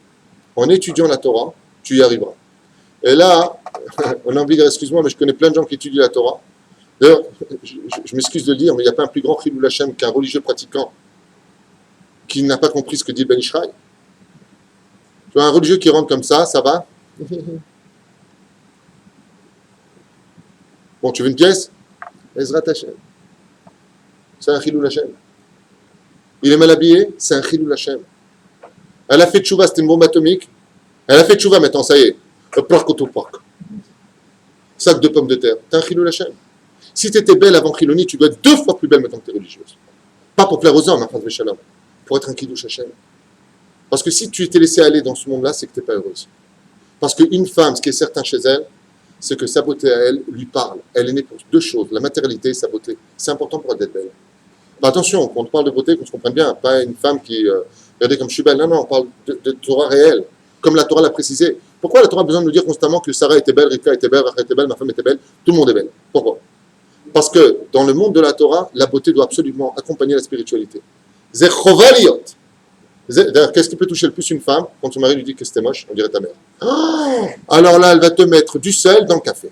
En étudiant la Torah, tu y arriveras. Et là, on a envie de dire, excuse-moi, mais je connais plein de gens qui étudient la Torah. D'ailleurs, je m'excuse de le dire, mais il n'y a pas un plus grand chilul Hashem qu'un religieux pratiquant qui n'a pas compris ce que dit Ben Ishraï. Tu vois, un religieux qui rentre comme ça va? Bon, tu veux une pièce? Ezrat Hashem. C'est un chilul Hashem. Il est mal habillé? C'est un chilul Hashem. Elle a fait tchouva, c'était une bombe atomique. Elle a fait tchouva maintenant, ça y est. Sac de pommes de terre. T'es un chilul Hashem. Si tu étais belle avant Chiloni, tu dois être 2 fois plus belle maintenant que tu es religieuse. Pas pour plaire aux hommes, hein, Shalom, pour être un kiddush Hashem. Parce que si tu t'es laissé aller dans ce monde-là, c'est que tu n'es pas heureuse. Parce qu'une femme, ce qui est certain chez elle, c'est que sa beauté à elle lui parle. Elle est née pour 2 choses, la matérialité et sa beauté. C'est important pour elle d'être belle. Bah, attention, quand on parle de beauté, qu'on se comprenne bien, pas une femme qui, regardez comme je suis belle, non, on parle de Torah réelle, comme la Torah l'a précisé. Pourquoi la Torah a besoin de nous dire constamment que Sarah était belle, Rivka était belle, Rachel était belle, ma femme était belle, tout le monde est belle? Pourquoi? Parce que dans le monde de la Torah, la beauté doit absolument accompagner la spiritualité. Zechovaliot. D'ailleurs, qu'est-ce qui peut toucher le plus une femme quand son mari lui dit que c'était moche? On dirait ta mère. Oh, alors là, elle va te mettre du sel dans le café.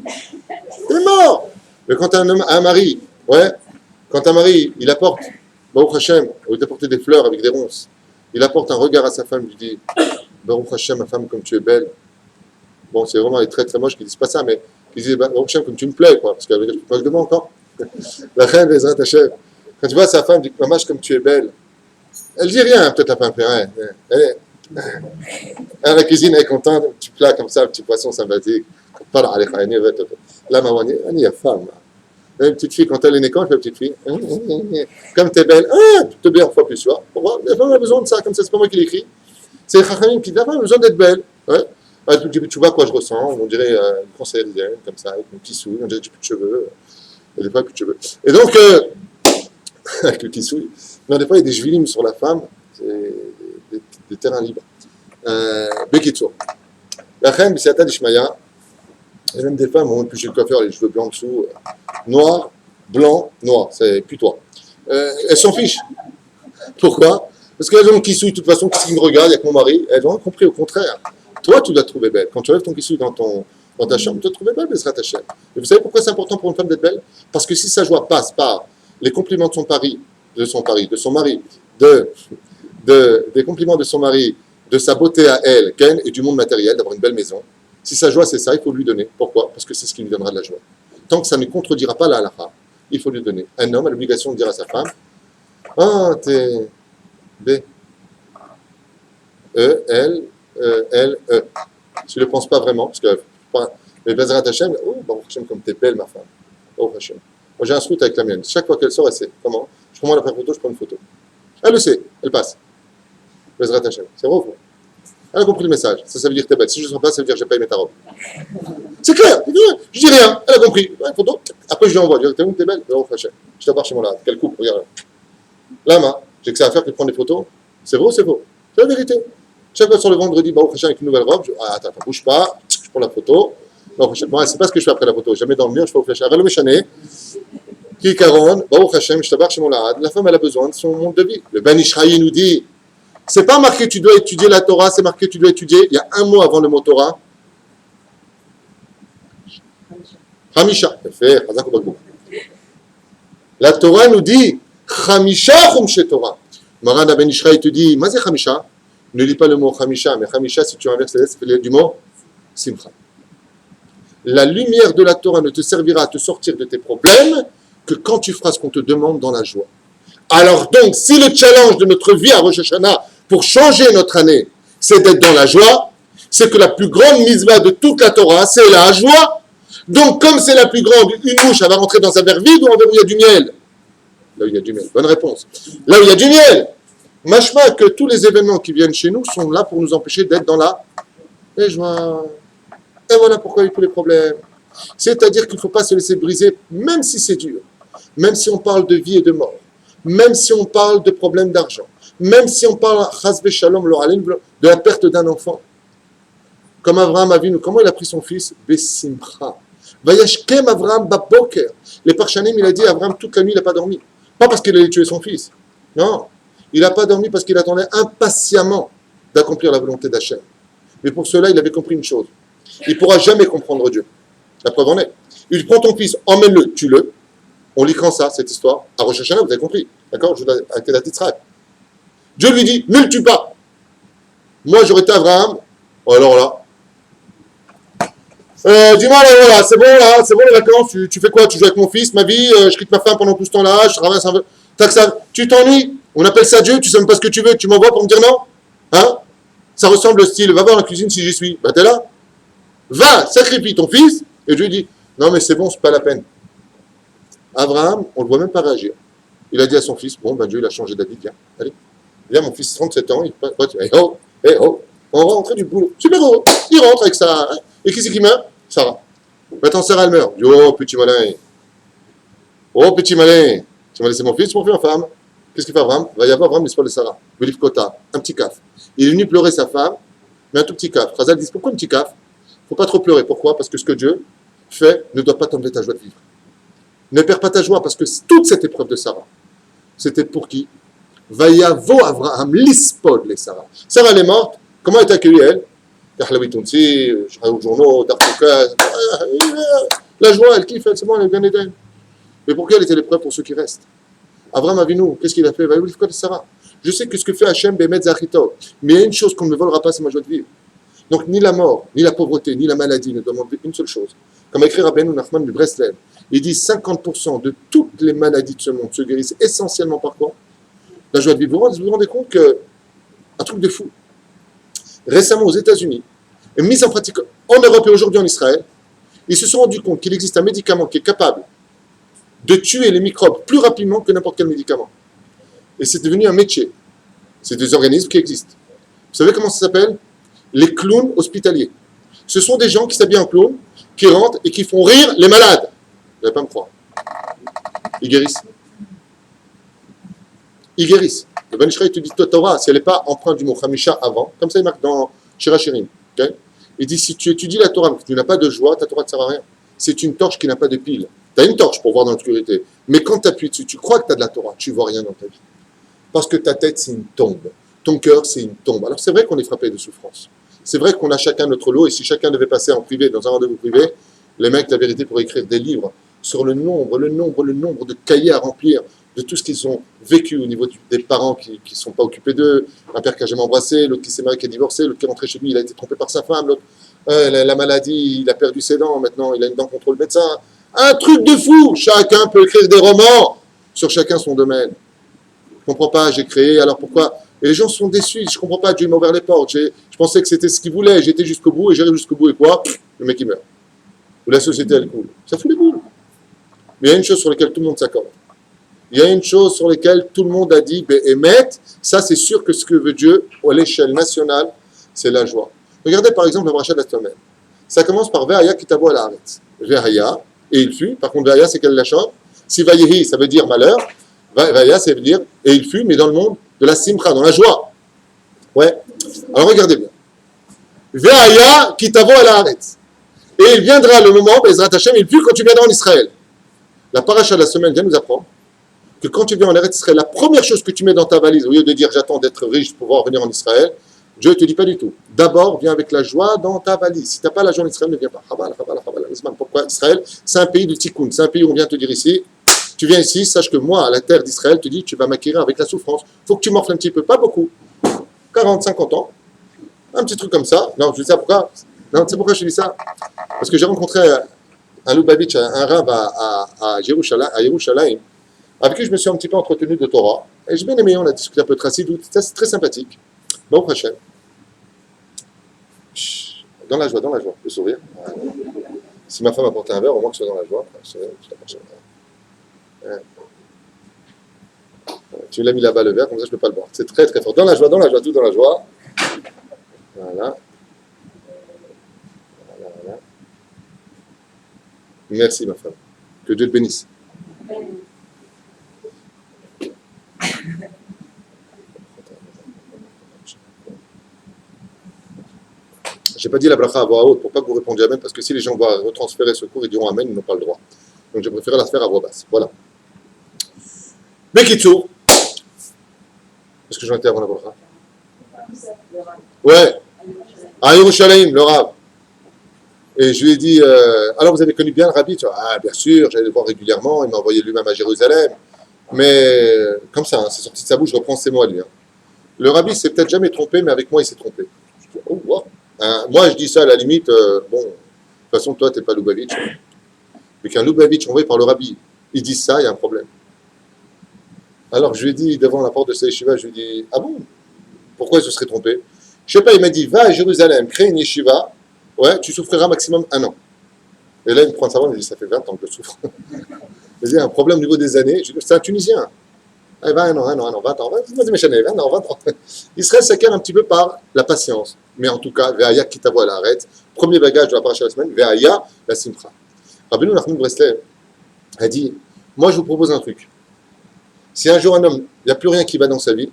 T'es mort. Mais quand un mari, ouais, quand un mari, il apporte, Baruch Hashem, au lieu d'apporter des fleurs avec des ronces, il apporte un regard à sa femme, il lui dit, Baruch Hashem, ma femme, comme tu es belle. Bon, c'est vraiment les très très moches qui disent pas ça, mais qui disent, Baruch Hashem, comme tu me plais, quoi, parce qu'elle veut dire, moi je demande encore. La reine des Hashem. Quand tu vois sa femme, dit, maman, comme tu es belle. Elle dit rien, peut-être la femme fait rien. La cuisine est contente, un petit plat comme ça, un petit poisson sympathique. La maman dit, il y a femme. Une petite fille, quand elle est née, quand elle fait petite fille, comme t'es belle, tu te bien une fois plus soir. Pourquoi? La femme a besoin de ça, comme ça, c'est pas moi qui l'écris. C'est les Chachamim qui disent, la femme a besoin d'être belle. Ouais. Tu vois quoi je ressens, on dirait une conseillère d'hygiène, comme ça, avec mon petit souille, on dirait que j'ai plus de cheveux. Il n'y a pas plus de cheveux. Et donc, avec le petit souille, non, des fois, il y a des jvilim sur la femme, c'est des terrains libres. Bekitso. La reine, c'est Ata d'Ishmaïa, et même des femmes ont plus chez le coiffeur, les cheveux blancs en dessous, noir, blanc, noir, c'est plus toi. Elles s'en fichent. Pourquoi? Parce qu'elles ont le kissouille, de toute façon, qui me regarde avec mon mari, elles ont compris au contraire. Toi, tu dois te trouver belle. Quand tu lèves ton kissouille dans ta chambre, tu dois te trouver belle, mais ce sera ta chaîne. Et vous savez pourquoi c'est important pour une femme d'être belle? Parce que si sa joie passe par les compliments de son mari, des compliments de son mari, de sa beauté à elle, Ken, et du monde matériel, d'avoir une belle maison, si sa joie c'est ça, il faut lui donner. Pourquoi? Parce que c'est ce qui lui donnera de la joie. Tant que ça ne contredira pas la halakha, il faut lui donner. Un homme a l'obligation de dire à sa femme, ah, t'es B. Elle, tu ne le penses pas vraiment, parce que, mais Bezrat Hashem, oh, Baruch Hashem, comme t'es belle, ma femme. Baruch Hashem. Moi, j'ai un scout avec la mienne. Chaque fois qu'elle sort, elle sait. Comment? Je prends moi l'appareil photo, je prends une photo. Elle le sait, elle passe. Bezrat Hashem. C'est vrai ou faux? Elle a compris le message. Ça veut dire que t'es bête. Si je ne sens pas, ça veut dire que j'ai pas aimé ta robe. C'est clair. Je dis rien. Elle a compris. Ouais, photo. Après, je lui envoie. Je dis, t'es où, t'es belle? Je t'abbarre chez moi là. Quelle coupe, regarde. Là, j'ai que ça à faire que de prendre des photos. C'est vrai ou c'est faux? C'est la vérité. Chaque fois sur le vendredi, avec une nouvelle robe, attends, bouge pas. Je prends la photo. Bon, c'est pas ce que je fais après la photo. Je la mets dans le mur, je fais au flash. Avec le méchané. Qui caronne, je t'abbarre chez mon là. La femme, elle a besoin de son monde de vie. Le Ben Ishraï nous dit, c'est pas marqué tu dois étudier la Torah, c'est marqué tu dois étudier. Il y a un mot avant le mot Torah. Hamisha. La Torah nous dit Hamisha Chumshe Torah. Maran Ben Ishraï te dit, mais c'est Hamisha. Ne lis pas le mot Hamisha, mais Hamisha, si tu inverses les lettres, c'est du mot Simcha. La lumière de la Torah ne te servira à te sortir de tes problèmes que quand tu feras ce qu'on te demande dans la joie. Alors donc, si le challenge de notre vie à Rosh Hashanah pour changer notre année, c'est d'être dans la joie, c'est que la plus grande mitzvah de toute la Torah, c'est la joie. Donc, comme c'est la plus grande, une mouche, elle va rentrer dans un verre vide ou un verre où il y a du miel? Là où il y a du miel. Bonne réponse. Là où il y a du miel. Machma que tous les événements qui viennent chez nous sont là pour nous empêcher d'être dans la joie. Et voilà pourquoi il y a tous les problèmes. C'est-à-dire qu'il ne faut pas se laisser briser, même si c'est dur, même si on parle de vie et de mort, même si on parle de problèmes d'argent, même si on parle de la perte d'un enfant. Comme Abraham Avinu, comment il a pris son fils? Besimcha. Vayashkem Abraham baboker. Les Parchanim, il a dit, Abraham, toute la nuit, il n'a pas dormi. Pas parce qu'il allait tuer son fils. Non. Il n'a pas dormi parce qu'il attendait impatiemment d'accomplir la volonté d'Hachem. Mais pour cela, il avait compris une chose. Il ne pourra jamais comprendre Dieu. La preuve en est. Il prend ton fils, emmène-le, tue-le. On lit quand ça, cette histoire? À Rosh Hashanah, vous avez compris. D'accord? Je vous donne à Kedat Yitzhak. Dieu lui dit, ne le tue pas. Moi, j'aurais été Abraham. Oh, alors là. Dis-moi, là, voilà, c'est bon les vacances. Tu fais quoi? Tu joues avec mon fils, ma vie, je quitte ma femme pendant tout ce temps-là, je travaille un peu. Tu t'ennuies? On appelle ça Dieu, tu sais même pas ce que tu veux, tu m'envoies pour me dire non? Hein? Ça ressemble au style, va voir la cuisine si j'y suis. Bah, t'es là. Va, sacrifie ton fils. Et Dieu dit, non, mais c'est bon, c'est pas la peine. Abraham, on ne le voit même pas réagir. Il a dit à son fils, bon, ben Dieu, il a changé d'avis, viens, allez. Viens, mon fils, 37 ans, il passe, on va rentrer du boulot. Super héros, il rentre avec ça. Hein. Et qui c'est qui meurt? Sarah. Maintenant, Sarah, elle meurt. Oh, petit malin. Oh, petit malin. Tu m'as laissé mon fils, tu m'en fais ma femme. Qu'est-ce qu'il fait Abraham? Il va y avoir Abraham, l'espoir de Sarah. Belif Kota, un petit caf. Il est venu pleurer sa femme, mais un tout petit caf. Chazal dit, pourquoi un petit caf? Il ne faut pas trop pleurer. Pourquoi? Parce que ce que Dieu fait ne doit pas t'enlever ta joie de vivre. Ne perds pas ta joie, parce que toute cette épreuve de Sarah, c'était pour qui? Vayavo Abraham, l'ispod les Sarah. Sarah, elle est morte. Comment est accueillie, elle? Aux journaux, la joie, elle kiffe, c'est bon, elle est bien aidée. Mais pourquoi elle était l'épreuve pour ceux qui restent? Abraham Avinu, qu'est-ce qu'il a fait? Sarah. Je sais que ce que fait Hachem, Bemet Zachito, mais il y a une chose qu'on ne me volera pas, c'est ma joie de vivre. Donc, ni la mort, ni la pauvreté, ni la maladie ne demandent une seule chose. Comme a écrit Rabbeinu Nachman du Breslev, il dit 50% de toutes les maladies de ce monde se guérissent essentiellement par quoi? La joie de vivre. Vous vous rendez compte que un truc de fou. Récemment aux États-Unis, et mis en pratique en Europe et aujourd'hui en Israël, ils se sont rendus compte qu'il existe un médicament qui est capable de tuer les microbes plus rapidement que n'importe quel médicament. Et c'est devenu un métier. C'est des organismes qui existent. Vous savez comment ça s'appelle? Les clowns hospitaliers. Ce sont des gens qui s'habillent en clown, qui rentrent et qui font rire les malades. Vous n'allez pas me croire. Ils guérissent. Ils guérissent. Le Ben Ishraï te dit, Torah, si elle n'est pas empreinte du mot Hamisha avant, comme ça il marque dans Shirachirim. Okay? Il dit, si tu étudies la Torah, que tu n'as pas de joie, ta Torah ne sert à rien. C'est une torche qui n'a pas de pile. Tu as une torche pour voir dans l'obscurité. Mais quand tu appuies dessus, tu crois que tu as de la Torah, tu ne vois rien dans ta vie. Parce que ta tête, c'est une tombe. Ton cœur, c'est une tombe. Alors c'est vrai qu'on est frappé de souffrance. C'est vrai qu'on a chacun notre lot, et si chacun devait passer en privé, dans un rendez-vous privé, les mecs, la vérité, pourraient écrire des livres sur le nombre de cahiers à remplir, de tout ce qu'ils ont vécu au niveau des parents qui ne sont pas occupés d'eux, un père qui n'a jamais embrassé, l'autre qui s'est marié, qui est divorcé, l'autre qui est rentré chez lui, il a été trompé par sa femme, l'autre, la maladie, il a perdu ses dents, maintenant il a une dent contre le médecin. Un truc de fou. Chacun peut écrire des romans sur chacun son domaine. Je ne comprends pas, j'ai créé, alors pourquoi? Et les gens sont déçus, je ne comprends pas, Dieu m'a ouvert les portes, je pensais que c'était ce qu'il voulait, j'étais jusqu'au bout, et j'arrive jusqu'au bout, et quoi? Le mec il meurt. Ou la société elle coule. Ça fout les boules. Mais il y a une chose sur laquelle tout le monde s'accorde. Il y a une chose sur laquelle tout le monde a dit, Be'emet, ça c'est sûr que ce que veut Dieu, à l'échelle nationale, c'est la joie. Regardez par exemple la bracha de la semaine. Ça commence par Ve'aya kitavo al haaretz. Ve'aya, et il fut. Par contre, Ve'aya, c'est quelle la chose? Si Vayehi, ça veut dire malheur. Ve'aya, ça veut dire, et il fut, mais dans le monde de la simcha, dans la joie. Ouais. Alors regardez bien. Ve'aya kitavo al haaretz. Et il viendra le moment, Bezrat Hashem, il fut quand tu viendras en Israël. La paracha de la semaine vient nous apprendre que quand tu viens en Eretz Israël, la première chose que tu mets dans ta valise, au lieu de dire j'attends d'être riche pour pouvoir venir en Israël, Dieu ne te dit pas du tout. D'abord, viens avec la joie dans ta valise. Si tu n'as pas la joie en Israël, ne viens pas. Pourquoi Israël? C'est un pays de tikkun. C'est un pays où on vient te dire ici, tu viens ici, sache que moi, à la terre d'Israël, te dis tu vas m'acquérir avec la souffrance. Il faut que tu morfles un petit peu, pas beaucoup. 40, 50 ans. Un petit truc comme ça. Non, je dis ça pourquoi? Non, tu sais pourquoi je dis ça? Parce que j'ai rencontré un Lubavitch, un rab à Yerushalayim, avec qui je me suis un petit peu entretenu de Torah. Et j'ai bien aimé, on a discuté un peu de Chassidut, c'est très sympathique. Bon, prochain. Dans la joie, le sourire. Si ma femme apporte un verre, au moins que ce soit dans la joie. Tu l'as mis là-bas le verre, comme ça je ne peux pas le boire. C'est très très fort. Dans la joie, tout dans la joie. Voilà. Merci ma femme. Que Dieu te bénisse. Je n'ai pas dit la bracha à voix haute pour pas que vous répondiez Amen, parce que si les gens vont retransférer ce cours, ils diront Amen, ils n'ont pas le droit. Donc je préfère la faire à voix basse. Voilà. Bekitsour. Est-ce que j'en étais avant la bracha? Ouais. À Yerushalayim, le Rav. Et je lui ai dit, alors vous avez connu bien le Rabbi? Ah, bien sûr, j'allais le voir régulièrement, il m'a envoyé lui-même à Jérusalem. Mais comme ça, hein, c'est sorti de sa bouche, je reprends ces mots à lui. Hein. Le Rabbi s'est peut-être jamais trompé, mais avec moi, il s'est trompé. Je dis, oh, wow. Moi, je dis ça à la limite, bon, de toute façon, toi, tu n'es pas Lubavitch. Mais qu'un Lubavitch envoyé par le Rabbi, il dit ça, il y a un problème. Alors, je lui ai dit, devant la porte de sa yeshiva, je lui ai dit, ah bon? Pourquoi il se serait trompé? Je sais pas, il m'a dit, va à Jérusalem, crée une yeshiva, ouais, tu souffriras maximum 1 an. Et là, il me prend de savoir, il me dit, ça fait 20 ans que je souffre. Il me dit, un problème au niveau des années. Je lui dis, c'est un Tunisien. Ah, 20 ans, 20 ans, 20 ans. Israël s'acquiert un petit peu par la patience. Mais en tout cas, Ve'aya kitavo al haaretz, premier bagage de la paracha de la semaine, Ve'aya la simcha. Rabbeinu Nachman Breslev a dit, moi je vous propose un truc. Si un jour un homme, il n'y a plus rien qui va dans sa vie,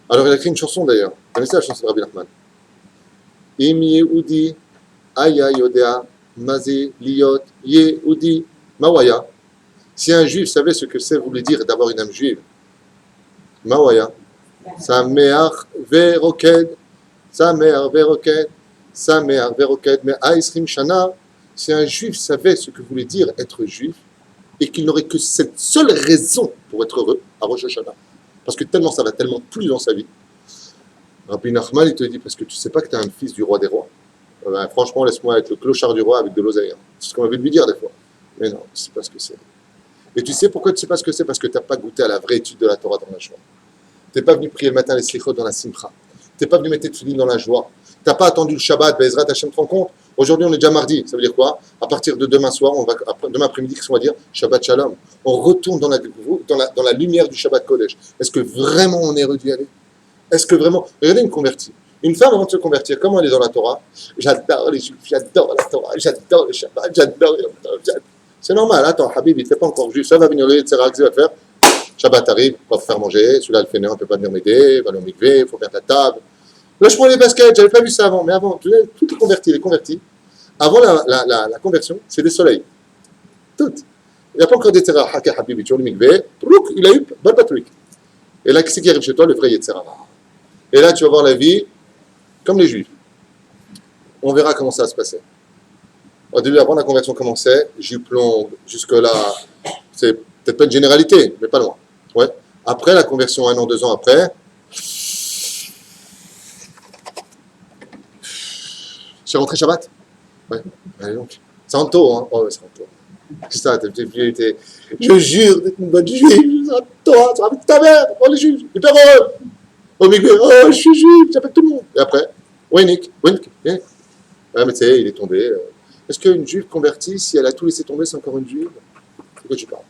alors il a écrit une chanson d'ailleurs. Vous connaissez la chanson de Rabbi Nachman? Im Yehudi aya yodea maze liot Yehudi mawaya. Si un juif savait ce que c'est voulait dire d'avoir une âme juive, mawaya, sameach veroked, sameach veroked, sameach veroked, mais aïsrim shana, si un juif savait ce que voulait dire être juif, et qu'il n'aurait que cette seule raison pour être heureux à Rosh Hashanah, parce que tellement ça va tellement plus dans sa vie. Rabbi Nachman, il te dit, parce que tu ne sais pas que tu es un fils du roi des rois. Ben, franchement, laisse-moi être le clochard du roi avec de l'oseille. Hein. C'est ce qu'on avait lui dire des fois. Mais non, tu ne sais pas ce que c'est. Et tu sais pourquoi tu ne sais pas ce que c'est? Parce que tu n'as pas goûté à la vraie étude de la Torah dans la joie. Tu n'es pas venu prier le matin les slichot dans la simcha. Tu n'es pas venu mettre tes tefillin dans la joie. Tu n'as pas attendu le Shabbat, Bezrat Hashem, te rends compte? Aujourd'hui, on est déjà mardi. Ça veut dire quoi? À partir de demain soir, demain après-midi, qu'est-ce qu'on va dire? Shabbat Shalom. On retourne dans la lumière du Shabbat Kodesh. Est-ce que vraiment on est heureux d'y aller? Est-ce que vraiment... Regardez une convertie. Une femme, avant de se convertir, comment elle est dans la Torah? J'adore les juifs, j'adore la Torah, j'adore le Shabbat, j'adore... C'est normal, attends, Habib, il ne fait pas encore juif. Ça va venir le Yetzirah, qu'est-ce qu'il va faire? Shabbat arrive, pas faire manger. Celui-là, le fainéant ne peut pas venir m'aider. Va aller au mikvé, il faut mettre la table. Lâche-moi les baskets, j'avais pas vu ça avant. Mais avant, tout est converti, les convertis. Avant la conversion, c'est des soleils. Tout. Il n'y a pas encore d'Yetzirah. Haka Habib, tu vois le mikvé. Il a eu Balbatrik. Et là, qu'est-ce qui arrive chez toi? Le vrai Yetzirah. Et là, tu vas voir la vie comme les juifs. On verra comment ça va se passer. Au début, avant la conversion commençait, jupe longue, jusque-là, c'est peut-être pas une généralité, mais pas loin. Ouais. Après la conversion, 1 an, 2 ans après, c'est rentré Shabbat. Ouais. Allez donc. C'est en taux, hein. Oh, c'est en taux. C'est ça, je jure d'être une bonne juive, c'est en taux, ça va avec ta mère, oh les juifs, hyper heureux. Oh, mais oh, je suis juif, j'appelle tout le monde. Et après, Winnick, yeah. Ah, mais tu sais, il est tombé. Est-ce qu'une juive convertie, si elle a tout laissé tomber, c'est encore une juive? De quoi tu parles?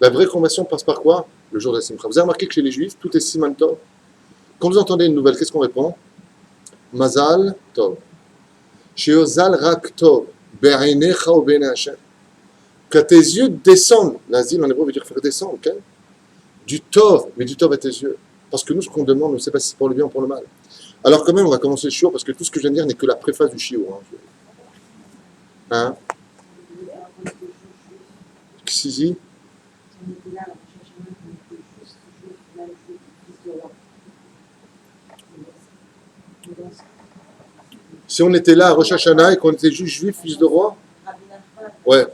La vraie conversion passe par quoi? Le jour de la Simcha. Vous avez remarqué que chez les Juifs, tout est Siman Tov. Quand vous entendez une nouvelle, qu'est-ce qu'on répond? Mazal Tov. Sheozal Rak Tov. Be'ainecha ou be'einei Hashem. Que tes yeux descendent. L'asile en hébreu veut dire faire descendre, ok? Du Tov, mais du Tov à tes yeux. Parce que nous, ce qu'on demande, on ne sait pas si c'est pour le bien ou pour le mal. Alors quand même, on va commencer le shiur, parce que tout ce que je viens de dire n'est que la préface du shiur. Hein? Si. Si on était là à Rosh Hashanah et qu'on était juste juif, fils de roi, ouais.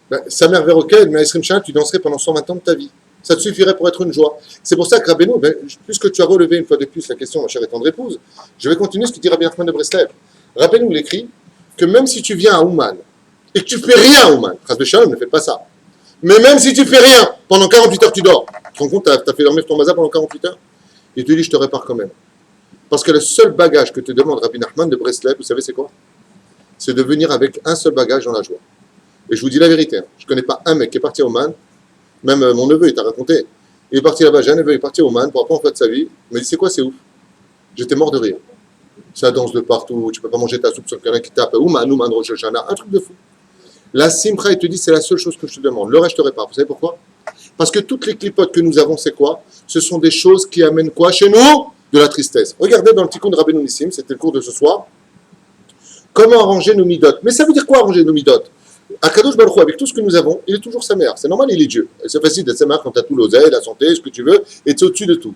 Ben, sa mère Véroquel, mais à Esrim Shana, tu danserais pendant 120 ans de ta vie. Ça te suffirait pour être une joie. C'est pour ça que Rabbeinu, puisque tu as relevé une fois de plus la question, ma chère et tendre épouse, je vais continuer ce que dit Rabbi Nachman de Breslev. Rabbeinu, il écrit que même si tu viens à Ouman et que tu fais rien à Ouman, Chas v'Shalom, ne fais pas ça. Mais même si tu fais rien, pendant 48 heures tu dors. Tu te rends compte, tu as fait dormir ton mazat pendant 48 heures? Il te dit, je te répare quand même. Parce que le seul bagage que te demande Rabbi Nachman de Breslev, vous savez c'est quoi? C'est de venir avec un seul bagage dans la joie. Et je vous dis la vérité, hein, je ne connais pas un mec qui est parti à Ouman, même mon neveu, il t'a raconté. Il est parti là-bas, j'ai un neveu, il est parti à Ouman pour apprendre en fait de sa vie. Il m'a dit, c'est quoi, c'est ouf? J'étais mort de rire. Ça danse de partout, tu ne peux pas manger ta soupe sans quelqu'un qui tape. Ouman, Rosh Hashanah, un truc de fou. La Simcha, il te dit, c'est la seule chose que je te demande. Le reste, je te répare. Vous savez pourquoi? Parce que toutes les clipotes que nous avons, c'est quoi? Ce sont des choses qui amènent quoi chez nous? De la tristesse. Regardez dans le Tikkun de Rabbeinu Nissim, c'était le cours de ce soir. Comment arranger nos midotes? Mais ça veut dire quoi arranger nos midotes? Akadosh Baruch Hu, avec tout ce que nous avons, il est toujours sa mère. C'est normal, il est Dieu. Et c'est facile d'être sa mère quand tu as tout l'oseille, la santé, ce que tu veux, et tu es au-dessus de tout.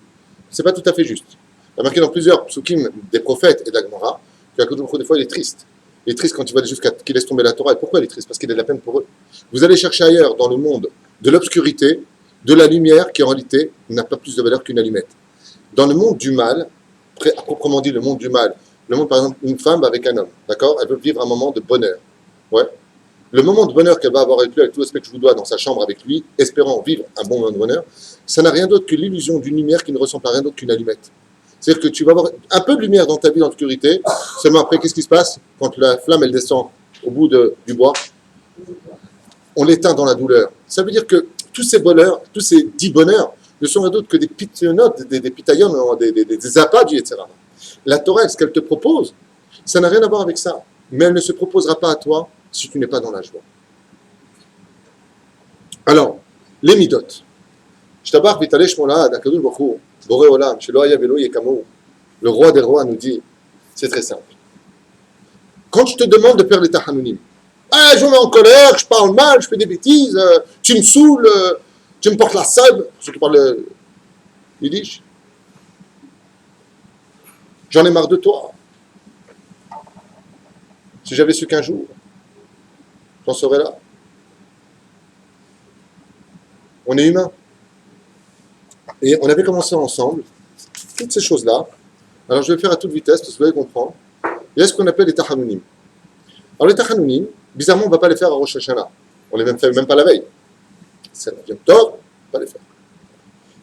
C'est pas tout à fait juste. Il y a marqué dans plusieurs psukim des prophètes et de la Gemara qu'Akadosh Baruch Hu, des fois, il est triste. Il est triste quand il va jusqu'à qu'il laisse tomber la Torah. Et pourquoi il est triste? Parce qu'il a de la peine pour eux. Vous allez chercher ailleurs, dans le monde de l'obscurité, de la lumière, qui en réalité n'a pas plus de valeur qu'une allumette. Dans le monde du mal, à proprement dit le monde du mal, le monde par exemple, une femme avec un homme, d'accord? Elle veut vivre un moment de bonheur. Ouais. Le moment de bonheur qu'elle va avoir avec lui, avec tout l'aspect que je vous dois dans sa chambre avec lui, espérant vivre un bon moment de bonheur, ça n'a rien d'autre que l'illusion d'une lumière qui ne ressemble à rien d'autre qu'une allumette. C'est-à-dire que tu vas avoir un peu de lumière dans ta vie dans l'obscurité, seulement après, qu'est-ce qui se passe? Quand la flamme, elle descend au bout du bois, on l'éteint dans la douleur. Ça veut dire que tous ces bonheurs, tous ces 10 bonheurs, ne sont rien d'autre que des pitéonotes, des pitaillons, des appages, etc. La Torah, ce qu'elle te propose, ça n'a rien à voir avec ça. Mais elle ne se proposera pas à toi si tu n'es pas dans la joie. Alors, les midotes. Shtabach v'taleh shmola d'Akadosh Baruch Hu, Boré Olam, shelo haya velo yekamo. Le roi des rois nous dit, c'est très simple. Quand je te demande de faire les tahanunim, je me mets en colère, je parle mal, je fais des bêtises, tu me saoules, tu me portes la sable, ceux qui parlent yiddish. J'en ai marre de toi. Si j'avais su qu'un jour, j'en serais là. On est humain. Et on avait commencé ensemble toutes ces choses-là. Alors je vais le faire à toute vitesse, parce que vous allez comprendre. Il y a ce qu'on appelle les tahanunim. Alors les tahanunim, bizarrement, on ne va pas les faire à Rosh Hashanah. On ne les fait même pas la veille. C'est le Yom Tov, on ne va pas les faire.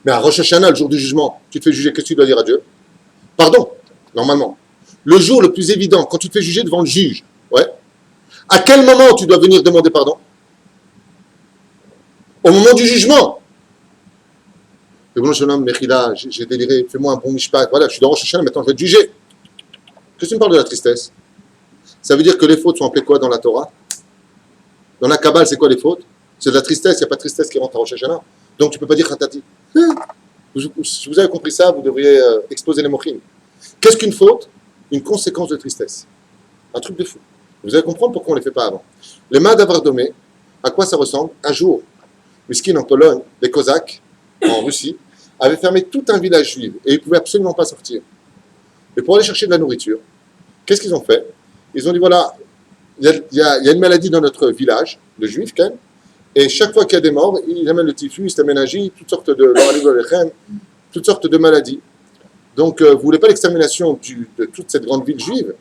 Mais à Rosh Hashanah, le jour du jugement, tu te fais juger, qu'est-ce que tu dois dire à Dieu? Pardon, normalement. Le jour le plus évident, quand tu te fais juger devant le juge, ouais. À quel moment tu dois venir demander pardon? Au moment du jugement. Le bon jeune homme, Mechila, j'ai déliré, fais-moi un bon mishpat. Voilà, je suis dans Rosh Hashanah, maintenant je vais te juger. Qu'est-ce que tu me parles de la tristesse? Ça veut dire que les fautes sont appelées quoi dans la Torah? Dans la Kabbale, c'est quoi les fautes? C'est de la tristesse, il n'y a pas de tristesse qui rentre à Rosh Hashanah. Donc tu ne peux pas dire Khatati. Si vous avez compris ça, vous devriez exposer les mochim. Qu'est-ce qu'une faute? Une conséquence de tristesse. Un truc de fou. Vous allez comprendre pourquoi on ne les fait pas avant. Les mains d'Avardomé, à quoi ça ressemble? Un jour, Miskin en Pologne, les Cosaques, en Russie, avaient fermé tout un village juif et ils ne pouvaient absolument pas sortir. Et pour aller chercher de la nourriture, qu'est-ce qu'ils ont fait? Ils ont dit voilà, il y a une maladie dans notre village, de juifs quand même, et chaque fois qu'il y a des morts, ils amènent le typhus, la méningie, toutes sortes de maladies. Donc, vous ne voulez pas l'extermination de toute cette grande ville juive?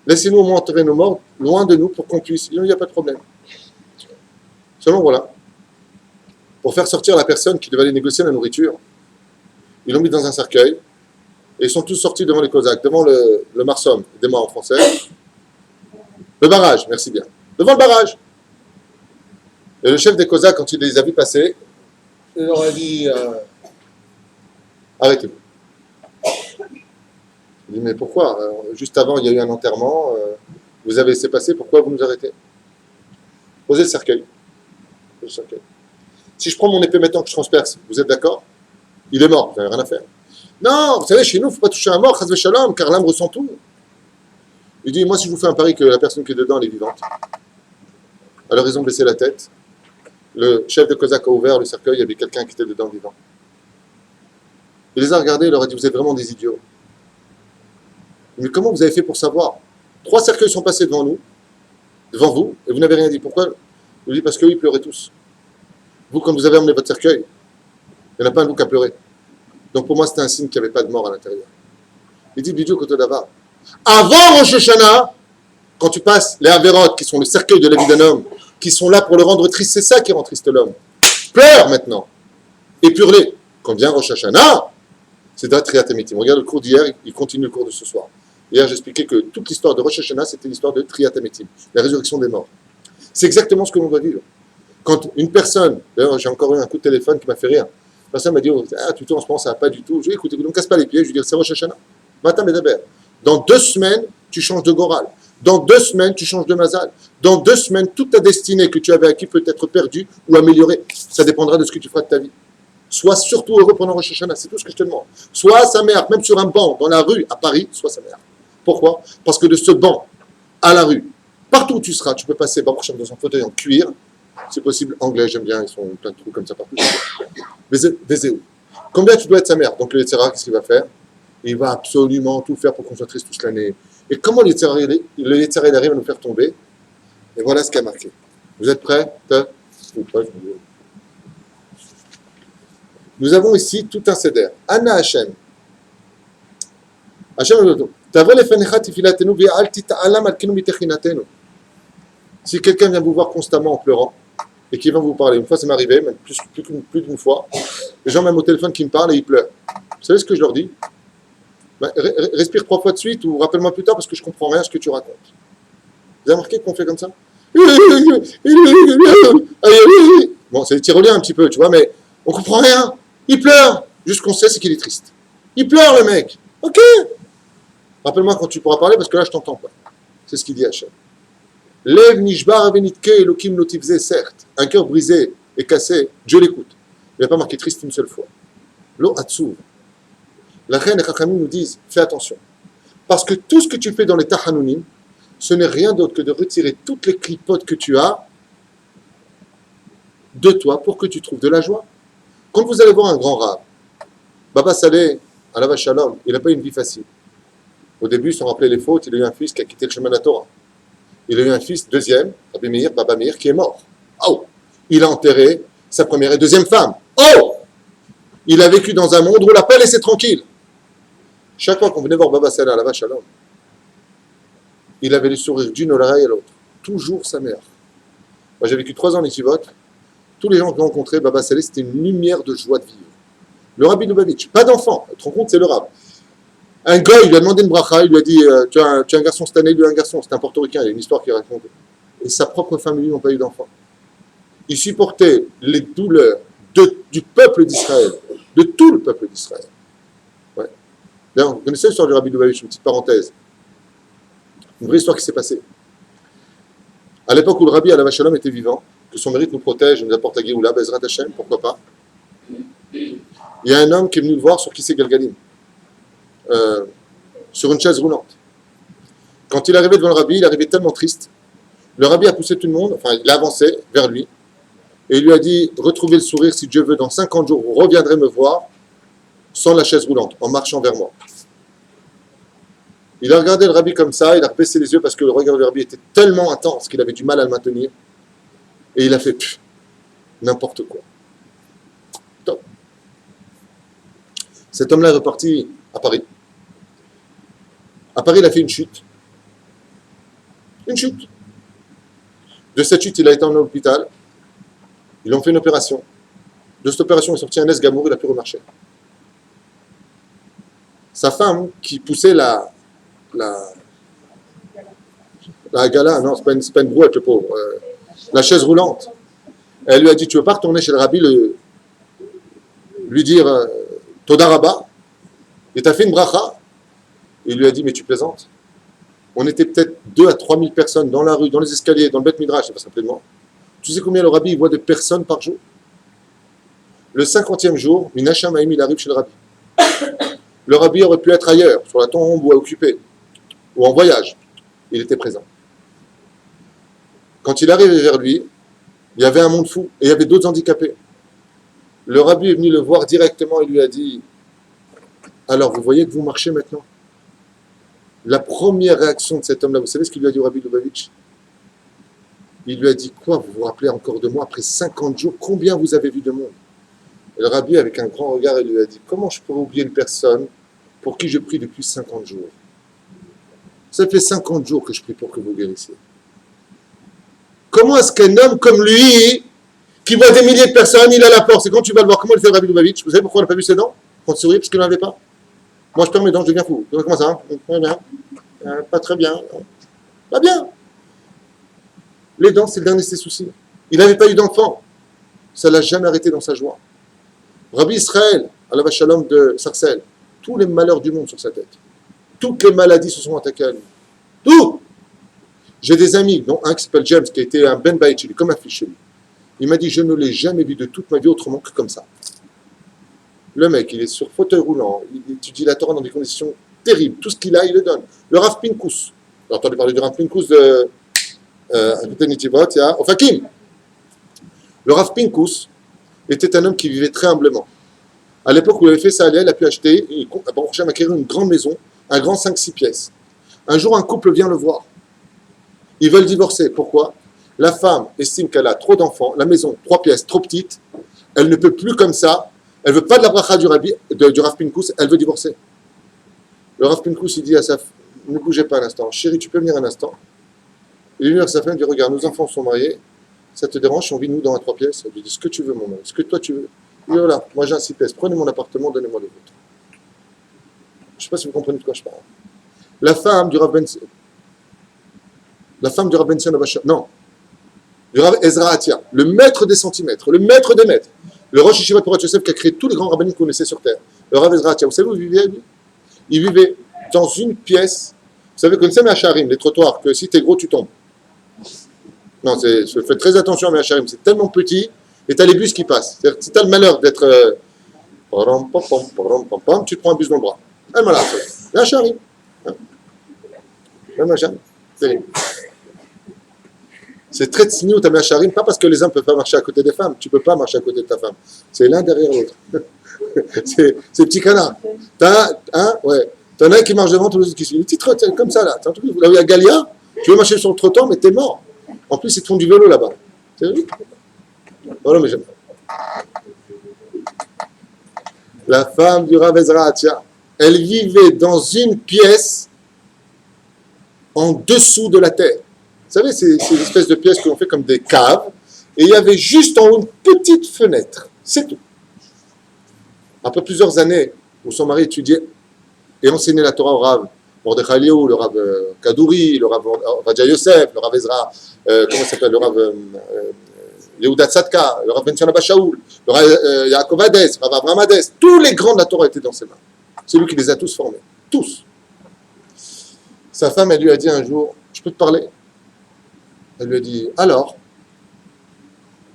Laissez-nous au moins enterrer nos morts loin de nous pour qu'on puisse. Il n'y a pas de problème. Seulement, voilà. Pour faire sortir la personne qui devait aller négocier la nourriture, ils l'ont mis dans un cercueil et ils sont tous sortis devant les Cosaques, devant le Marsom, des morts en français. Le barrage, merci bien. Devant le barrage. Et le chef des Cosaques, quand il les a vus passer, il leur a dit arrêtez-vous. Il dit mais pourquoi juste avant, il y a eu un enterrement, vous avez laissé passer, pourquoi vous nous arrêtez? Posez le cercueil. Si je prends mon épée maintenant que je transperce, vous êtes d'accord? Il est mort, vous n'avez rien à faire. Non, vous savez, chez nous, il ne faut pas toucher un mort, chas v'shalom, car l'âme ressent tout. Il dit, moi, si je vous fais un pari que la personne qui est dedans, elle est vivante, alors ils ont baissé la tête. Le chef de Cosaque a ouvert le cercueil, il y avait quelqu'un qui était dedans vivant. Il les a regardés, il leur a dit, vous êtes vraiment des idiots. Mais comment vous avez fait pour savoir? 3 cercueils sont passés devant nous, devant vous, et vous n'avez rien dit. Pourquoi? Il dit, parce qu'eux, ils pleuraient tous. Vous, quand vous avez emmené votre cercueil, il n'y en a pas un de vous qui a pleuré. Donc pour moi, c'était un signe qu'il n'y avait pas de mort à l'intérieur. Il dit, Bidiou Kotodava, avant Rosh Hashanah, quand tu passes les Avérotes, qui sont le cercueil de la vie d'un homme, qui sont là pour le rendre triste, c'est ça qui rend triste l'homme. Pleure maintenant. Épure-les. Quand vient Rosh Hashanah, c'est d'un Triat Amitim. Regarde le cours d'hier, il continue le cours de ce soir. Hier, j'expliquais que toute l'histoire de Rosh Hashanah, c'était l'histoire de Triat Amitim, la résurrection des morts. C'est exactement ce que l'on doit vivre. Quand une personne, d'ailleurs, j'ai encore eu un coup de téléphone qui m'a fait rire. La personne m'a dit, ah, tu en ce moment, ça va pas du tout. Je lui ai dit, écoute, ne me casse pas les pieds. Je lui ai dit, c'est Rosh Hashanah. Matin, Medaber. Dans 2 semaines, tu changes de Goral. Dans 2 semaines, tu changes de Mazal. Dans 2 semaines, toute ta destinée que tu avais acquis peut être perdue ou améliorée. Ça dépendra de ce que tu feras de ta vie. Sois surtout heureux pendant Rosh Hashanah, c'est tout ce que je te demande. Sois sa mère, même sur un banc, dans la rue, à Paris, sois sa mère. Pourquoi? Parce que de ce banc à la rue, partout où tu seras, tu peux passer dans un fauteuil en cuir. C'est possible, anglais, j'aime bien, ils sont plein de trous comme ça partout. Vézéou. Combien tu dois être sa mère? Donc le Yetzirah, qu'est-ce qu'il va faire? Il va absolument tout faire pour qu'on soit triste toute l'année. Et comment le Yetzirah arrive à nous faire tomber? Et voilà ce qui a marqué. Vous êtes prêts? Nous avons ici tout un seder. Anna Hashem. Si quelqu'un vient vous voir constamment en pleurant et qui va vous parler, une fois ça m'est arrivé, même plus d'une fois, les gens même au téléphone qui me parlent et ils pleurent. Vous savez ce que je leur dis? Respire 3 fois de suite ou rappelle-moi plus tard parce que je ne comprends rien à ce que tu racontes. Vous avez remarqué qu'on fait comme ça? Bon, c'est des tyroliens un petit peu, tu vois, mais on ne comprend rien. Il pleure. Juste ce qu'on sait, c'est qu'il est triste. Il pleure, le mec. Ok. Rappelle-moi quand tu pourras parler, parce que là, je t'entends pas. C'est ce qu'il dit Hachem. Lev nishbar avenitke elokim notivze, certes. Un cœur brisé et cassé, Dieu l'écoute. Il n'a pas marqué triste une seule fois. Lo atsuv. La reine et Chachamim nous disent, fais attention. Parce que tout ce que tu fais dans les Tahanunim, ce n'est rien d'autre que de retirer toutes les clipotes que tu as de toi pour que tu trouves de la joie. Quand vous allez voir un grand rave, Baba Saleh, Alav Shalom, il n'a pas eu une vie facile. Au début, sans rappeler les fautes, il a eu un fils qui a quitté le chemin de la Torah. Il a eu un fils, deuxième, Rabbi Meir, Baba Meir, qui est mort. Oh! Il a enterré sa première et deuxième femme. Oh! Il a vécu dans un monde où on l'a pas laissé tranquille. Chaque fois qu'on venait voir Baba Saleh, Alav Shalom, il avait le sourire d'une oreille à l'autre. Toujours sa mère. Moi, j'ai vécu 3 ans en Yeshivot. Tous les gens que j'ai rencontrés, Baba Saleh, c'était une lumière de joie de vivre. Le Rabbi Lubavitch, pas d'enfant, tu te rends compte, c'est le Rab. Un gars, il lui a demandé une bracha, il lui a dit tu as un garçon cette année, il lui a un garçon, c'est un portoricain, il y a une histoire qui raconte. Et sa propre famille n'ont pas eu d'enfant. Il supportait les douleurs du peuple d'Israël, de tout le peuple d'Israël. Ouais. D'ailleurs, vous connaissez l'histoire du Rabbi Lubavitch, une petite parenthèse. Une vraie histoire qui s'est passée. À l'époque où le Rabbi Alav Shalom était vivant, que son mérite nous protège, nous apporte la Géoula, Bezrat Hashem, pourquoi pas. Il y a un homme qui est venu le voir sur Kissé Galgalim, sur une chaise roulante. Quand il est arrivé devant le Rabbi, il arrivait tellement triste. Le Rabbi a poussé tout le monde, enfin il a avancé vers lui, et il lui a dit, retrouvez le sourire si Dieu veut, dans 50 jours, vous reviendrez me voir, sans la chaise roulante, en marchant vers moi. Il a regardé le Rabbi comme ça, il a baissé les yeux parce que le regard du Rabbi était tellement intense qu'il avait du mal à le maintenir. Et il a fait n'importe quoi. Top. Cet homme-là est reparti à Paris. À Paris, il a fait une chute. Une chute. De cette chute, il a été en hôpital. Ils ont fait une opération. De cette opération, il est sorti un esgamour, il a pu remarcher. Sa femme, qui poussait la gala, non, c'est pas une brouette, le pauvre. La chaise roulante. Elle lui a dit, tu veux pas retourner chez le rabbi, lui dire Toda Rabba, et t'as fait une bracha. Il lui a dit, mais tu plaisantes. On était peut-être 2 à 3 000 personnes dans la rue, dans les escaliers, dans le Beth Midrash, je sais pas simplement. Tu sais combien le rabbi il voit de personnes par jour? Le 50e jour, Minacham Haïm, il arrive chez le rabbi. Le rabbi aurait pu être ailleurs, sur la tombe ou occupé, ou en voyage. Il était présent. Quand il arrivait vers lui, il y avait un monde fou, et il y avait d'autres handicapés. Le rabbi est venu le voir directement et lui a dit, alors vous voyez que vous marchez maintenant? La première réaction de cet homme-là, vous savez ce qu'il lui a dit au rabbi Lubavitch? Il lui a dit, quoi, vous vous rappelez encore de moi après 50 jours, combien vous avez vu de monde? Et le rabbi, avec un grand regard, il lui a dit, comment je pourrais oublier une personne pour qui je prie depuis 50 jours? Ça fait 50 jours que je prie pour que vous guérissiez. Comment est-ce qu'un homme comme lui, qui voit des milliers de personnes, il a la force? Et quand tu vas le voir, comment il fait le rabbi Lubavitch? Vous savez pourquoi on n'a pas vu ses dents? Quand il sourit, parce qu'il n'en avait pas. Moi, je perds mes dents, je deviens fou. Comment ça? Très bien. Pas très bien. Pas bien. Les dents, c'est le dernier de ses soucis. Il n'avait pas eu d'enfant. Ça ne l'a jamais arrêté dans sa joie. Rabbi Israël, Alav Shalom de Sarcelles, tous les malheurs du monde sur sa tête. Toutes les maladies se sont attaquées à lui. Tout. J'ai des amis, dont un qui s'appelle James, qui a été un Ben Baït chez lui, comme un fils chez lui. Il m'a dit, je ne l'ai jamais vu de toute ma vie autrement que comme ça. Le mec, il est sur fauteuil roulant, il étudie la Torah dans des conditions terribles. Tout ce qu'il a, il le donne. Le Rav Pinkus. J'ai entendu parler du Rav Pinkus à côté de Nitivot, il y a Ofakim. Le Rav Pinkus était un homme qui vivait très humblement. À l'époque où il avait fait ça, il a pu acheter, Baruch Hashem, acquérir une grande maison, un grand 5-6 pièces. Un jour, un couple vient le voir. Ils veulent divorcer. Pourquoi? La femme estime qu'elle a trop d'enfants, la maison, 3 pièces, trop petite, elle ne peut plus comme ça, elle ne veut pas de la bracha du Rav Pinkus, elle veut divorcer. Le Rav Pinkus, il dit à sa femme, ne bougez pas un instant, chérie, tu peux venir un instant. Il vient à sa femme et dit, regarde, nos enfants sont mariés, ça te dérange si on vit nous dans un 3 pièces? Elle lui dit, ce que tu veux, mon mari, ce que toi tu veux. Il dit, voilà, moi j'ai un 6 pièces, prenez mon appartement, donnez-moi le vôtre. Je ne sais pas si vous comprenez de quoi je parle. La femme du Rav Benson, non, du Rav Ezra Atia, le maître des centimètres, le maître des maîtres, le Rosh Yeshiva Porat Yosef qui a créé tous les grands rabbins qu'on connaissait sur terre, le Rav Ezra Atia, vous savez où il vivait, lui? Il vivait dans une pièce, vous savez, comme c'est mes hacharim, les trottoirs, que si t'es gros, tu tombes. Non, faites très attention à mes hacharim, c'est tellement petit, et t'as les bus qui passent. C'est-à-dire, si t'as le malheur d'être... tu te prends un bus dans le bras. Elle m'a fait. Les hacharim. Même hacharim. C'est très tsniut à mes hacharim, pas parce que les hommes ne peuvent pas marcher à côté des femmes, tu ne peux pas marcher à côté de ta femme. C'est l'un derrière l'autre. c'est petit canard. T'en as un qui marche devant, tous les autres qui suivent. Une petite trottoir comme ça, là. T'as un truc, là où il y a Galia, tu veux marcher sur le trottoir, mais t'es mort. En plus, ils te font du vélo là-bas. C'est vrai? Voilà, mais j'aime pas. La femme du Rav Ezra Atia, elle vivait dans une pièce en dessous de la terre. Vous savez, c'est une espèce de pièces que l'on fait comme des caves, et il y avait juste en haut une petite fenêtre. C'est tout. Après plusieurs années où son mari étudiait et enseignait la Torah au Rav Mordechai Eliyahu, le Rav Kadouri, le Rav Raja Yosef, le Rav Ezra, comment s'appelle, le Rav Yehuda Tzadka, le Rav Ben Abba Shaul, le Rav Yaakov Hades, le Rav Abraham Hades, tous les grands de la Torah étaient dans ses mains. C'est lui qui les a tous formés. Tous. Sa femme, elle lui a dit un jour, je peux te parler? Elle lui a dit, alors?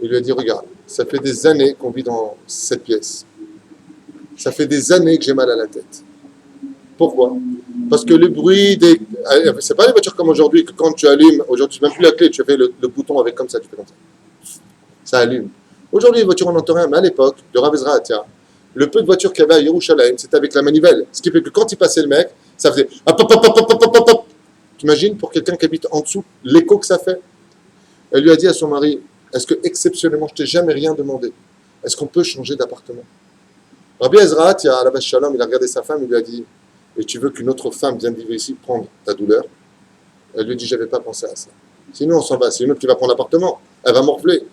Il lui a dit, regarde, ça fait des années qu'on vit dans cette pièce. Ça fait des années que j'ai mal à la tête. Pourquoi? Parce que le bruit des... C'est pas les voitures comme aujourd'hui, que quand tu allumes, aujourd'hui tu n'as même plus la clé, tu fais le bouton avec comme ça, tu fais comme ça. Ça allume. Aujourd'hui, les voitures, on n'entend rien, mais à l'époque, de Rav Ezra Atia, le peu de voitures qu'il y avait à Yerushalayim, c'était avec la manivelle. Ce qui fait que quand il passait le mec, ça faisait... T'imagines, pour quelqu'un qui habite en dessous, l'écho que ça fait? Elle lui a dit à son mari, est-ce que exceptionnellement, je t'ai jamais rien demandé? Est-ce qu'on peut changer d'appartement? Rabbi Ezra Atia, Alav Shalom, il a regardé sa femme, il lui a dit, et tu veux qu'une autre femme vienne vivre ici, prendre ta douleur? Elle lui a dit, j'avais pas pensé à ça. Sinon, on s'en va. C'est une autre qui va prendre l'appartement. Elle va morfler.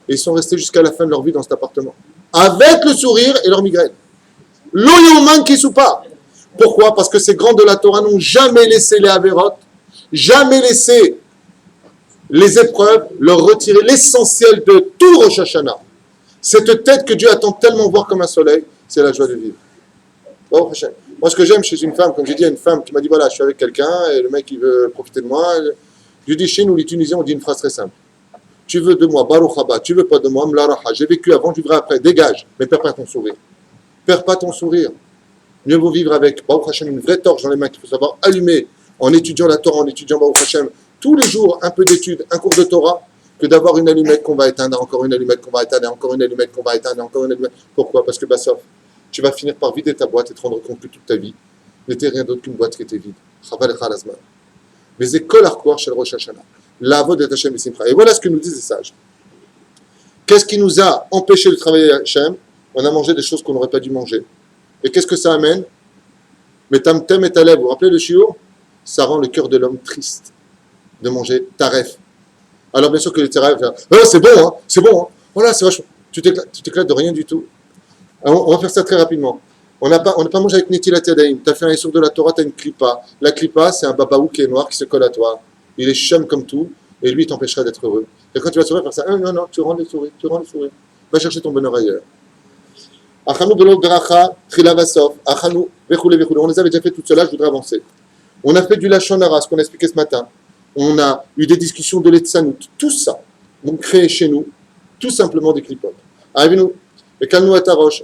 Et ils sont restés jusqu'à la fin de leur vie dans cet appartement. Avec le sourire et leur migraine. L'oyoman qui soupa. Pourquoi? Parce que ces grands de la Torah n'ont jamais laissé les avérotes, jamais laissé les épreuves, leur retirer l'essentiel de tout Rosh Hashanah. Cette tête que Dieu attend tellement voir comme un soleil, c'est la joie de vivre. Bon, moi, ce que j'aime chez une femme, comme j'ai dit à une femme qui m'a dit, voilà, je suis avec quelqu'un, et le mec, il veut profiter de moi. Je lui dis, chez nous, les Tunisiens, on dit une phrase très simple. Tu veux de moi, Baruch Haba, tu veux pas de moi, Mlaraha. J'ai vécu avant, je vivrai après. Dégage, mais perds pas ton sourire. Perds pas ton sourire. Mieux vaut vivre avec, Baruch Hashem, une vraie torche dans les mains qu'il faut savoir allumer en étudiant la Torah, en étudiant Baruch Hashem, tous les jours, un peu d'études, un cours de Torah, que d'avoir une allumette qu'on va éteindre, encore une allumette qu'on va éteindre, encore une allumette qu'on va éteindre, encore une allumette. Pourquoi? Parce que, sauf, tu vas finir par vider ta boîte et te rendre compte que toute ta vie n'était rien d'autre qu'une boîte qui était vide. Mais écoles arcoir chez le Rosh Hashanah. La voix de Hashem et Simcha. Et voilà ce que nous disent les sages. Qu'est-ce qui nous a empêché de travailler à Hashem? On a mangé des choses qu'on n'aurait pas dû manger. Et qu'est-ce que ça amène? Mais tamtem et taleb, vous vous rappelez le shiur? Ça rend le cœur de l'homme triste de manger taref. Alors bien sûr que les taref, c'est bon, hein, c'est bon, hein. Voilà, c'est vachement. Tu t'éclates de rien du tout. Alors, on va faire ça très rapidement. On n'a pas mangé avec Netilat Yadayim. Tu as fait un essor de la Torah, tu as une clipa. La clipa, c'est un babaou qui est noir, qui se colle à toi. Il est chum comme tout, et lui, il t'empêchera d'être heureux. Et quand tu vas sourire, faire ça, non, tu rends les sourires. Va chercher ton bonheur ailleurs. Achanou belot bracha, trila vasof, achanou, vechoulé. On les avait déjà fait tout cela, je voudrais avancer. On a fait du lachon hara, ce qu'on a expliqué ce matin. On a eu des discussions de l'Etsanout. Tout ça, on crée chez nous, tout simplement des clipotes. Arrivez-nous. Et calme-nous à ta roche,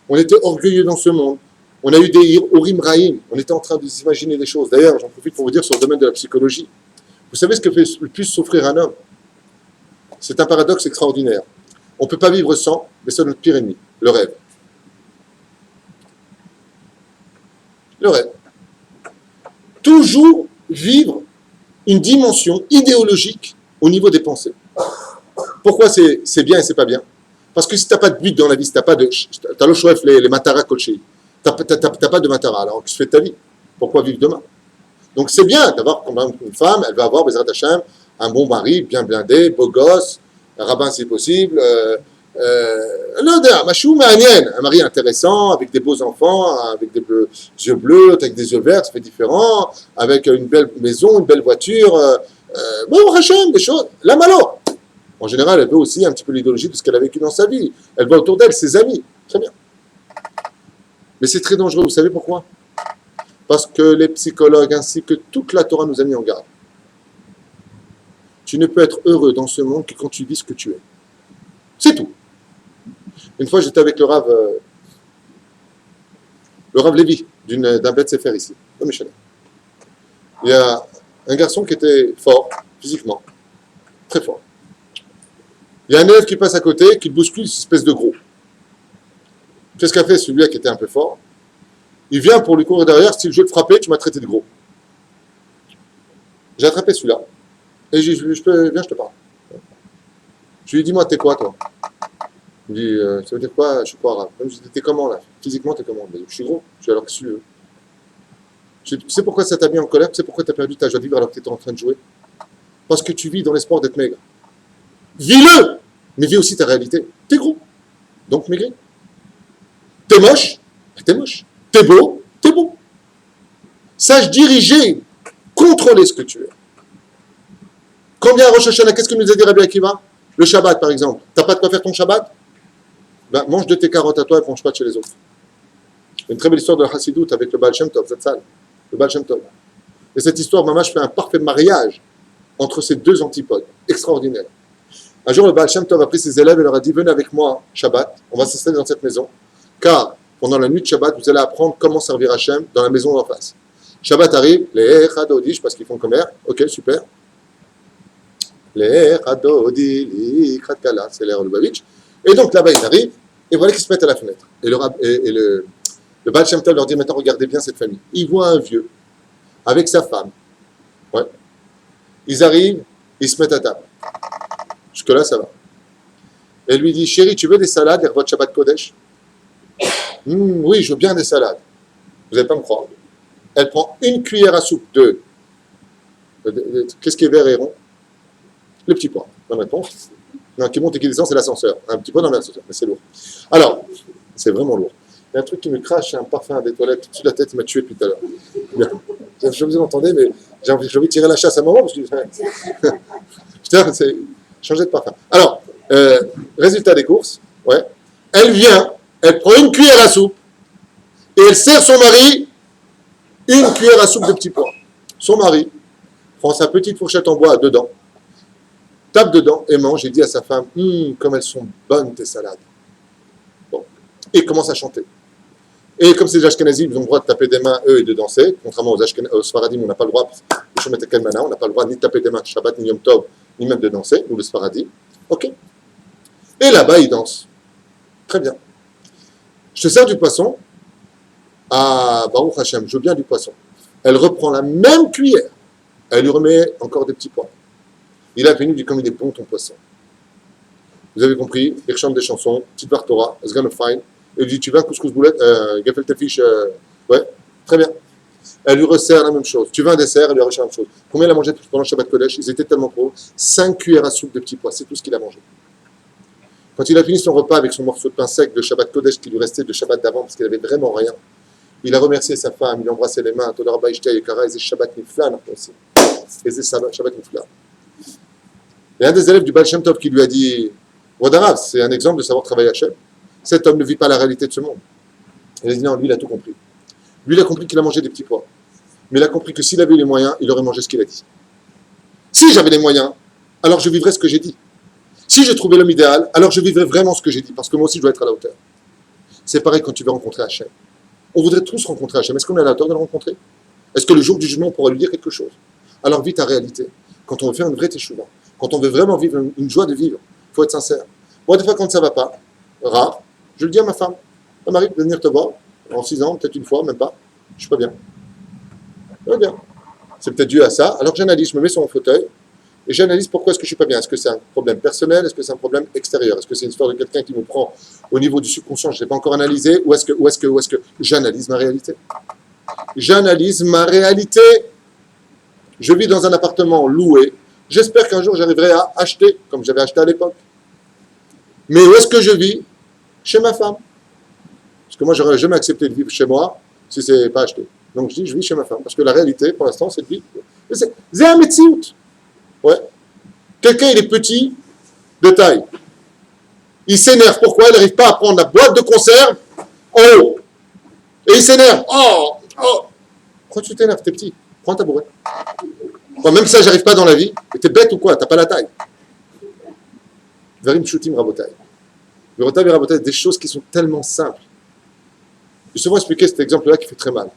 on était orgueilleux dans ce monde. On a eu des Urim Raïm. On était en train de s'imaginer des choses. D'ailleurs, j'en profite pour vous dire sur le domaine de la psychologie. Vous savez ce que fait le plus souffrir un homme? C'est un paradoxe extraordinaire. On ne peut pas vivre sans, mais c'est notre pire ennemi, le rêve. Le rêve. Toujours vivre une dimension idéologique au niveau des pensées. Pourquoi c'est bien et c'est pas bien? Parce que si tu n'as pas de but dans la vie, si tu n'as pas de... Tu as le choix, les matara colchés. Tu n'as pas de matara, alors tu fais ta vie. Pourquoi vivre demain? Donc c'est bien d'avoir, comme une femme, elle va avoir, Bezrat Hashem, un bon mari, bien blindé, beau gosse, un rabbin si possible, un mari intéressant, avec des beaux enfants, avec des yeux bleus, avec des yeux verts, ça fait différent, avec une belle maison, une belle voiture, bon, Hashem, des choses, la malo. En général, elle veut aussi un petit peu l'idéologie de ce qu'elle a vécu dans sa vie. Elle voit autour d'elle ses amis. Très bien. Mais c'est très dangereux. Vous savez pourquoi? Parce que les psychologues ainsi que toute la Torah nous a mis en garde. Tu ne peux être heureux dans ce monde que quand tu vis ce que tu es. C'est tout. Une fois, j'étais avec le Rav Lévi, d'un Beth Sefer ici, au Michel. Il y a un garçon qui était fort, physiquement, très fort. Il y a un élève qui passe à côté, qui le bouscule, une espèce de gros. Qu'est-ce qu'a fait celui-là qui était un peu fort? Il vient pour lui courir derrière, si je veux te frapper, tu m'as traité de gros. J'ai attrapé celui-là. Et viens, je te parle. Je lui ai dit, dis-moi, t'es quoi, toi? Il me dit, ça veut dire quoi? Je suis pas arabe. Je lui ai dit, t'es comment, là? Physiquement, t'es comment? Je suis gros. Je dis, alors, qu'est-ce que tu veux? Tu sais pourquoi ça t'a mis en colère? Tu sais pourquoi t'as perdu ta joie de vivre alors que t'étais en train de jouer? Parce que tu vis dans l'espoir d'être maigre. Vis-le! Mais vis aussi ta réalité. T'es gros. Donc, maigre. T'es moche? T'es moche. T'es beau? T'es beau. Sache diriger, contrôler ce que tu es. Combien à Rosh Hashanah, qu'est-ce que nous a dit Rabbi Akiva? Le Shabbat, par exemple. T'as pas de quoi faire ton Shabbat? Ben, mange de tes carottes à toi et mange pas de chez les autres. Une très belle histoire de la Hassidout avec le Baal Shem Tov, Zatzal. Le Baal Shem Tov. Et cette histoire, Mamash fait un parfait mariage entre ces deux antipodes. Extraordinaire. Un jour, le Baal Shem Tov a pris ses élèves et leur a dit, venez avec moi, Shabbat, on va s'installer dans cette maison, car pendant la nuit de Shabbat, vous allez apprendre comment servir Hachem dans la maison d'en face. Shabbat arrive, les Echadodi, je sais pas ce qu'ils font comme air, ok, super. Les Echadodi, les Kratkala, c'est l'air Lubavitch. Et donc là-bas, ils arrivent, et voilà qu'ils se mettent à la fenêtre. Et le Baal Shem Tov leur dit, maintenant regardez bien cette famille. Ils voient un vieux, avec sa femme. Ouais. Ils arrivent, ils se mettent à table. Jusque-là, ça va. Elle lui dit, chérie, tu veux des salades, et votre Shabbat Kodesh? Oui, je veux bien des salades. Vous n'allez pas me croire. Elle prend une cuillère à soupe de qu'est-ce qui est vert et rond? Le petit pois. Bonne réponse. Non, qui monte et qui descend, c'est l'ascenseur. Un petit pois dans l'ascenseur, mais c'est lourd. Alors, c'est vraiment lourd. Il y a un truc qui me crache, c'est un parfum des toilettes. Tout de la tête, il m'a tué depuis tout à l'heure. Bien. Je sais pas si vous entendez, mais j'ai envie de tirer la chasse à un moment parce que putain, c'est changer de parfum. Alors, résultat des courses, ouais. Elle vient, elle prend une cuillère à soupe et elle sert son mari une cuillère à soupe de petits pois. Son mari prend sa petite fourchette en bois dedans, tape dedans et mange et dit à sa femme, comme elles sont bonnes tes salades. Bon. Et commence à chanter. Et comme c'est les Ashkenazim, ils ont le droit de taper des mains, eux, et de danser, contrairement aux Sfaradim, on n'a pas le droit, on n'a pas le droit ni de taper des mains, Shabbat, ni Yom Tov, ni même de danser, ou le Sfaradim. Ok. Et là-bas, ils dansent. Très bien. Je te sers du poisson. Ah, Baruch Hashem, je veux bien du poisson. Elle reprend la même cuillère. Elle lui remet encore des petits pois. Il a venu, dit comme il est bon ton poisson. Vous avez compris, il chante des chansons, petite var Torah, it's gonna fine. Il lui dit, tu veux un couscous boulette, gefilte fish, ouais, très bien. Elle lui resserre la même chose. Tu veux un dessert, elle lui resserre la même chose. Combien il a mangé pendant le Shabbat Kodesh? Ils étaient tellement gros. 5 cuillères à soupe de petits pois, c'est tout ce qu'il a mangé. Quand il a fini son repas avec son morceau de pain sec de Shabbat Kodesh qui lui restait de Shabbat d'avant, parce qu'il avait vraiment rien, il a remercié sa femme, il a embrassé les mains, Toda Rabba Ishta Yekara, et Shabbat Niflan aussi. Et Shabbat Niflan. Il y a un des élèves du Baal Shem Tov qui lui a dit, Wadarav, c'est un exemple de savoir travailler à Hachem. Cet homme ne vit pas la réalité de ce monde. Il a dit non, lui il a tout compris. Lui il a compris qu'il a mangé des petits pois. Mais il a compris que s'il avait eu les moyens, il aurait mangé ce qu'il a dit. Si j'avais les moyens, alors je vivrais ce que j'ai dit. Si j'ai trouvé l'homme idéal, alors je vivrais vraiment ce que j'ai dit, parce que moi aussi je dois être à la hauteur. C'est pareil quand tu veux rencontrer Hachem. On voudrait tous rencontrer Hachem. Est-ce qu'on est à la hauteur de le rencontrer? Est-ce que le jour du jugement on pourra lui dire quelque chose? Alors vis ta réalité. Quand on veut faire une vraie teshuva, quand on veut vraiment vivre une joie de vivre, il faut être sincère. Moi des fois quand ça ne va pas, rare, je le dis à ma femme. Ça m'arrive de venir te voir, en 6 ans, peut-être une fois, même pas. Je suis pas bien. Pas bien. C'est peut-être dû à ça. Alors j'analyse, je me mets sur mon fauteuil, et j'analyse pourquoi est-ce que je suis pas bien. Est-ce que c'est un problème personnel? Est-ce que c'est un problème extérieur? Est-ce que c'est une histoire de quelqu'un qui me prend au niveau du subconscient, je ne l'ai pas encore analysé? Ou est-ce que j'analyse ma réalité? J'analyse ma réalité. Je vis dans un appartement loué. J'espère qu'un jour j'arriverai à acheter, comme j'avais acheté à l'époque. Mais où est-ce que je vis? Chez ma femme. Parce que moi, j'aurais jamais accepté de vivre chez moi si ce n'est pas acheté. Donc je dis, je vis chez ma femme. Parce que la réalité, pour l'instant, c'est de vivre. C'est un médecin. Ouais. Quelqu'un, il est petit, de taille. Il s'énerve. Pourquoi? Il n'arrive pas à prendre la boîte de conserve en haut. Et il s'énerve. Oh. Pourquoi tu t'énerves? T'es petit. Prends ta bourrée. Bon, même ça, j'arrive pas dans la vie. Mais t'es bête ou quoi? T'as pas la taille. Verim Shutim Rabotai. Rabotai, des choses qui sont tellement simples. J'ai souvent expliqué cet exemple-là qui fait très mal.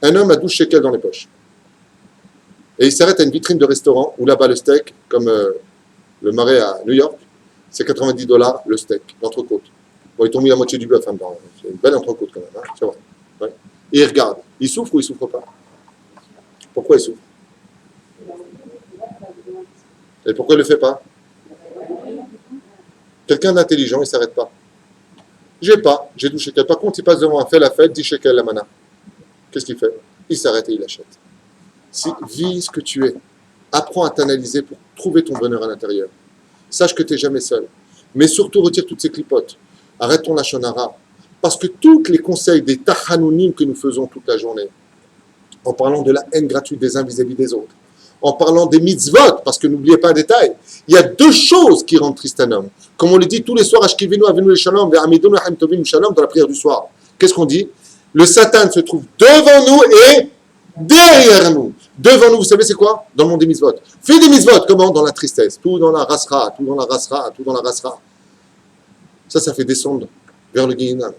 Un homme a 12 shekels dans les poches. Et il s'arrête à une vitrine de restaurant où là-bas le steak, comme le Marais à New York, c'est $90 le steak, l'entrecôte. Bon, ils t'ont mis la moitié du bœuf hein, dedans. C'est une belle entrecôte quand même, hein, c'est vrai. Ouais. Et il regarde. Il souffre ou il ne souffre pas? Pourquoi il souffre? Et pourquoi il ne le fait pas? Quelqu'un d'intelligent, il ne s'arrête pas. J'ai 12 shekels. Par contre, il passe devant un fait la fête, 10 shekels la mana. Qu'est-ce qu'il fait? Il s'arrête et il achète. Vis ce que tu es. Apprends à t'analyser pour trouver ton bonheur à l'intérieur. Sache que tu n'es jamais seul. Mais surtout, retire toutes ces clipotes. Arrête ton lachonara. Parce que tous les conseils des tahanounim que nous faisons toute la journée, en parlant de la haine gratuite des uns vis-à-vis des autres, en parlant des mitzvot, parce que n'oubliez pas un détail, il y a 2 choses qui rendent triste un homme. Comme on le dit tous les soirs, Ashkivenu Avenu le Shalom, Ve'amidonu Haim Tovim Shalom, dans la prière du soir. Qu'est-ce qu'on dit? Le Satan se trouve devant nous et derrière nous. Devant nous, vous savez c'est quoi? Dans le monde des mitzvot. Fais des mitzvot, comment? Dans la tristesse. Tout dans la rasra, tout dans la rasra, tout dans la rasra. Ça fait descendre vers le Guéhinam.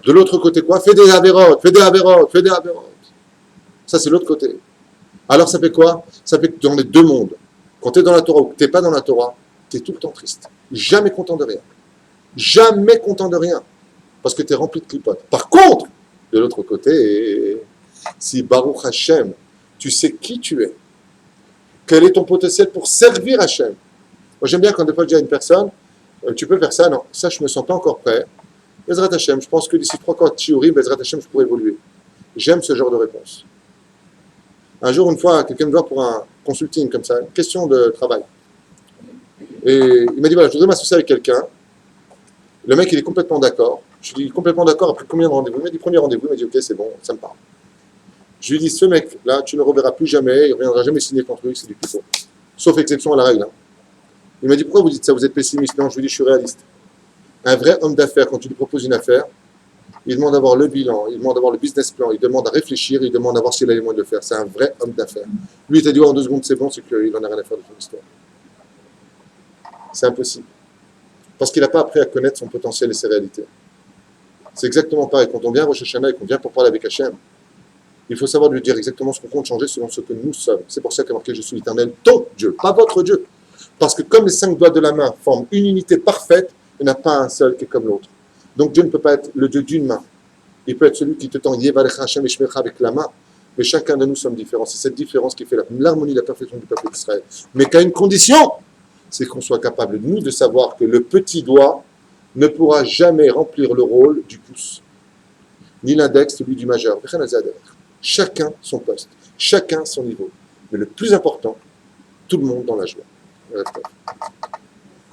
De l'autre côté quoi? Fais des avérotes, fais des avérotes, fais des avérotes. Ça c'est l'autre côté. Alors ça fait quoi? Ça fait que dans les 2 mondes, quand tu es dans la Torah ou que tu n'es pas dans la Torah, tu es tout le temps triste. Jamais content de rien. Jamais content de rien. Parce que tu es rempli de clipotes. Par contre, de l'autre côté, si Baruch Hashem, tu sais qui tu es, quel est ton potentiel pour servir Hashem. Moi j'aime bien quand des fois je dis à une personne, tu peux faire ça, non, ça je ne me sens pas encore prêt. Bezrat Hashem, je pense que d'ici 3-4 shiurim, Bezrat Hashem, je pourrais évoluer. J'aime ce genre de réponse. Un jour, une fois, quelqu'un me voit pour un consulting comme ça, une question de travail. Et il m'a dit, voilà, je voudrais m'associer avec quelqu'un. Le mec, il est complètement d'accord. Je lui dis, complètement d'accord, après combien de rendez-vous? Il m'a dit, premier rendez-vous, il m'a dit, ok, c'est bon, ça me parle. Je lui dis, ce mec-là, tu ne le reverras plus jamais, il ne reviendra jamais signer contre lui, c'est du pipeau. Sauf exception à la règle. Hein. Il m'a dit, pourquoi vous dites ça, vous êtes pessimiste? Non, je lui dis, je suis réaliste. Un vrai homme d'affaires, quand tu lui proposes une affaire, il demande d'avoir le bilan, il demande d'avoir le business plan, il demande à réfléchir, il demande à voir s'il a les moyens de le faire. C'est un vrai homme d'affaires. Lui, il t'a dit, en 2 secondes, c'est bon, c'est qu'il n'en a rien à faire de ton histoire. C'est impossible. Parce qu'il n'a pas appris à connaître son potentiel et ses réalités. C'est exactement pareil. Quand on vient à Rosh Hashanah et qu'on vient pour parler avec Hachem, il faut savoir lui dire exactement ce qu'on compte changer selon ce que nous sommes. C'est pour ça qu'il y a marqué, je suis l'Éternel, ton Dieu, pas votre Dieu. Parce que comme les 5 doigts de la main forment une unité parfaite, il n'y en a pas un seul qui est comme l'autre. Donc Dieu ne peut pas être le Dieu d'une main. Il peut être celui qui te tend Yevarecha Hashem et Shmecha avec la main. Mais chacun de nous sommes différents. C'est cette différence qui fait l'harmonie, la perfection du peuple d'Israël. Mais qu'à une condition, c'est qu'on soit capable, nous, de savoir que le petit doigt ne pourra jamais remplir le rôle du pouce, ni l'index, celui du majeur. Chacun son poste, chacun son niveau. Mais le plus important, tout le monde dans la joie.